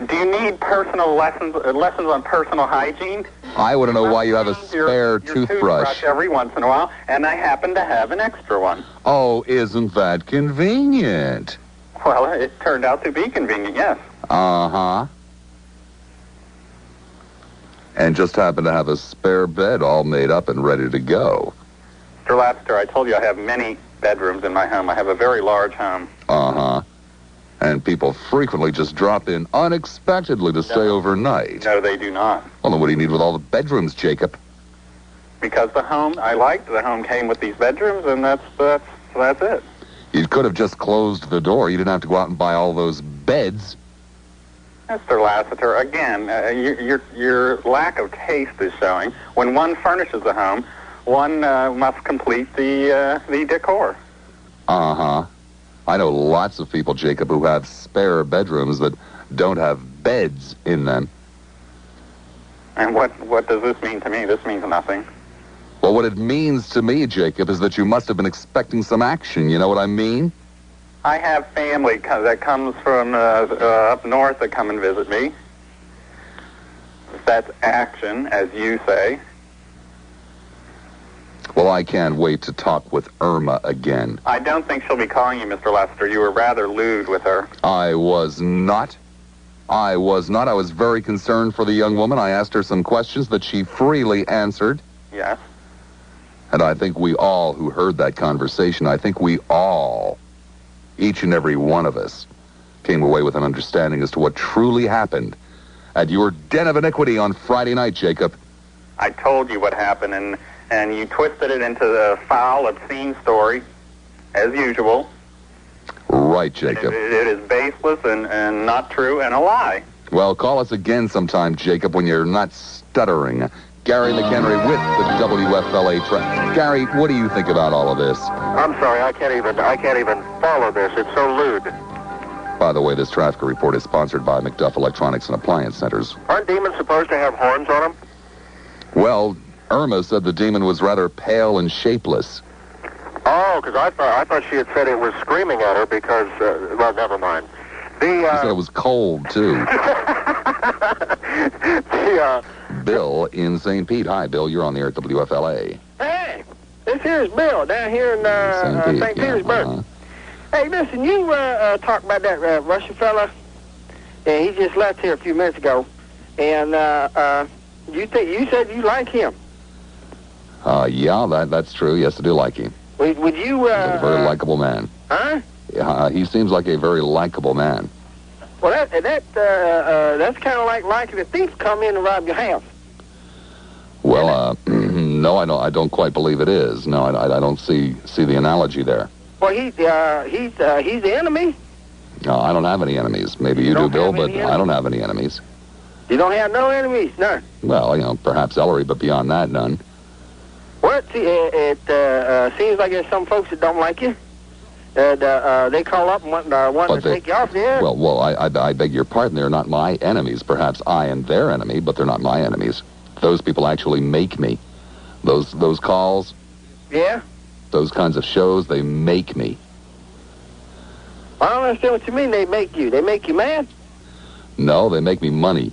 do you need personal lessons on personal hygiene? I want to know why you have a spare toothbrush every once in a while, and I happen to have an extra one. Oh, isn't that convenient? Well, it turned out to be convenient, yes. Uh-huh. And just happen to have a spare bed all made up and ready to go. Mr. Lassiter, I told you I have many bedrooms in my home. I have a very large home. Uh-huh. And people frequently just drop in unexpectedly to stay overnight. No, they do not. Well, then what do you need with all the bedrooms, Jacob? Because the home came with these bedrooms, and that's it. You could have just closed the door. You didn't have to go out and buy all those beds. Mr. Lassiter, again, your lack of taste is showing. When one furnishes a home, one must complete the decor. Uh-huh. I know lots of people, Jacob, who have spare bedrooms that don't have beds in them. And what does this mean to me? This means nothing. Well, what it means to me, Jacob, is that you must have been expecting some action. You know what I mean? I have family that comes from up north that come and visit me. That's action, as you say. Well, I can't wait to talk with Irma again. I don't think she'll be calling you, Mr. Lassiter. You were rather lewd with her. I was not. I was not. I was very concerned for the young woman. I asked her some questions that she freely answered. Yes. And I think we all who heard that conversation, I think we all, each and every one of us, came away with an understanding as to what truly happened at your den of iniquity on Friday night, Jacob. I told you what happened, and you twisted it into the foul, obscene story, as usual. Right, Jacob. It is baseless and not true and a lie. Well, call us again sometime, Jacob, when you're not stuttering. Gary McHenry with the WFLA. Gary, what do you think about all of this? I'm sorry, I can't even follow this. It's so lewd. By the way, this traffic report is sponsored by McDuff Electronics and Appliance Centers. Aren't demons supposed to have horns on them? Well, Irma said the demon was rather pale and shapeless. Oh, because I thought she had said it was screaming at her because, well, never mind. She said it was cold, too. Bill in St. Pete. Hi, Bill. You're on the air at WFLA. Hey, this here's Bill down here in St. Petersburg. Uh-huh. Hey, listen, you talked about that Russian fella, and he just left here a few minutes ago, and you said you like him. Yeah, that's true. Yes, I do like him. Would you? He's a very likable man. Huh? He seems like a very likable man. Well, that's kind of like liking a thief come in and rob your house. Well, no, I don't quite believe it is. No, I don't see the analogy there. Well, he's the enemy. No, I don't have any enemies. Maybe you do, Bill, but I don't have any enemies. You don't have no enemies, none. Well, perhaps Ellery, but beyond that, none. Well, it seems like there's some folks that don't like you. They call up and want to take you off the air. Well, I beg your pardon. They're not my enemies. Perhaps I am their enemy, but they're not my enemies. Those people actually make me. Those calls. Yeah. Those kinds of shows, they make me. I don't understand what you mean. They make you. They make you mad. No, they make me money.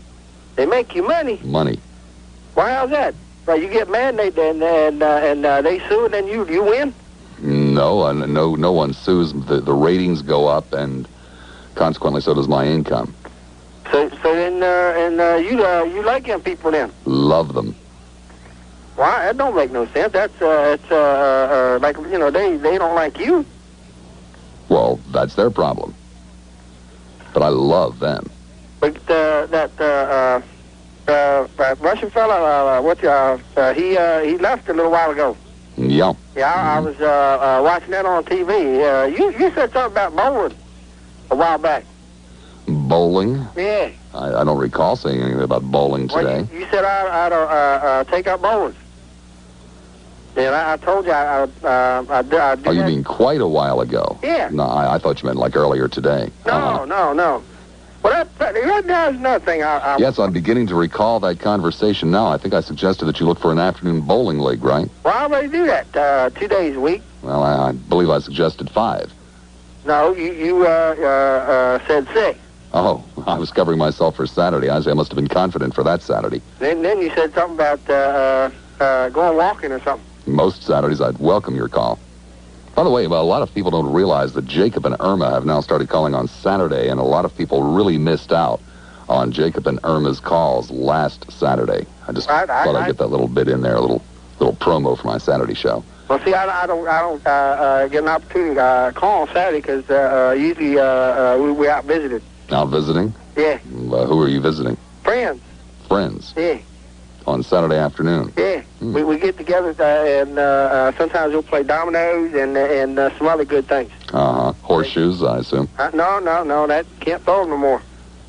They make you money. Money. Well, how's that? Well, you get mad and they sue and then you win. No, no one sues. The ratings go up, and consequently, so does my income. So then you like them people then? Love them. Well, that don't make no sense. That's like they don't like you. Well, that's their problem. But I love them. But that Russian fella, he left a little while ago. Yeah. Yeah, I was watching that on TV. You said something about bowling a while back. Bowling? Yeah. I don't recall saying anything about bowling today. Well, you said I'd take up bowling. And I told you I did. Oh, you mean quite a while ago? Yeah. No, I thought you meant like earlier today. No. Well, that's another thing. Yes, I'm beginning to recall that conversation now. I think I suggested that you look for an afternoon bowling league, right? Well, I already do that 2 days a week. Well, I believe I suggested 5. No, you said 6. Oh, I was covering myself for Saturday. I must have been confident for that Saturday. Then you said something about going walking or something. Most Saturdays, I'd welcome your call. By the way, a lot of people don't realize that Jacob and Irma have now started calling on Saturday, and a lot of people really missed out on Jacob and Irma's calls last Saturday. I just thought I'd get that little bit in there, a little promo for my Saturday show. Well, see, I don't get an opportunity to call on Saturday because usually we're out visiting. Out visiting? Yeah. Who are you visiting? Friends. Friends? Yeah. On Saturday afternoon? Yeah. We get together and sometimes we'll play dominoes and some other good things. Uh-huh. Horseshoes, I assume? No, that can't throw them no more.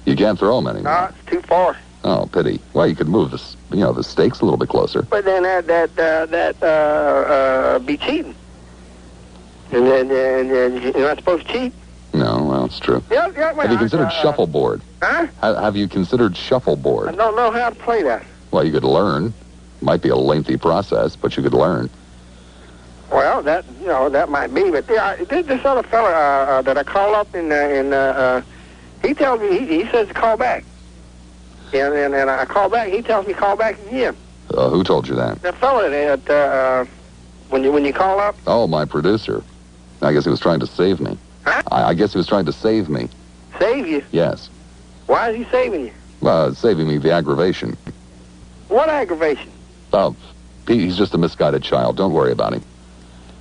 You can't throw them anymore? No, it's too far. Oh, pity. Well, you could move the stakes a little bit closer. But then that be cheating. And you're not supposed to cheat. No, well, it's true. Yeah, have you considered shuffleboard? Huh? Have you considered shuffleboard? I don't know how to play that. Well, you could learn. Might be a lengthy process, but you could learn. Well, that might be. But this other fella that I call up and he tells me he says to call back. And I call back. He tells me to call back again. Who told you that? The fella that when you call up. Oh, my producer. I guess he was trying to save me. Huh? I guess he was trying to save me. Save you? Yes. Why is he saving you? Saving me the aggravation. What aggravation? He's just a misguided child. Don't worry about him.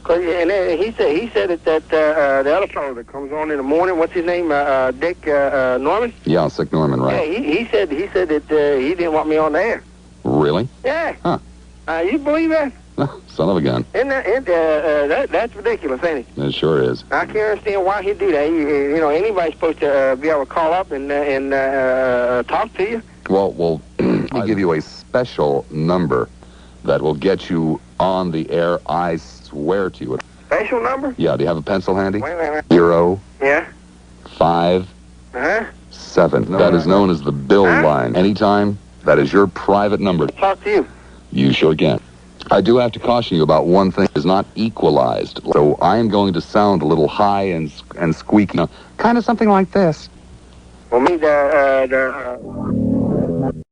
And he said that the other fellow that comes on in the morning, what's his name? Dick Norman? Yeah, Sick Norman, right? Yeah, he said that he didn't want me on the air. Really? Yeah. Huh. You believe that? Son of a gun. Isn't that's ridiculous, ain't it? It sure is. I can't understand why he'd do that. You know, anybody's supposed to be able to call up and talk to you. Well, I give you a special number that will get you on the air. I swear to you. Special number? Yeah. Do you have a pencil handy? Wait a minute. 0 Yeah. 5 7. That is known as the bill line. Anytime, that is your private number. Talk to you. You sure can. I do have to caution you about one thing. It is not equalized. So I am going to sound a little high and squeaky. Kind of something like this. Well, me,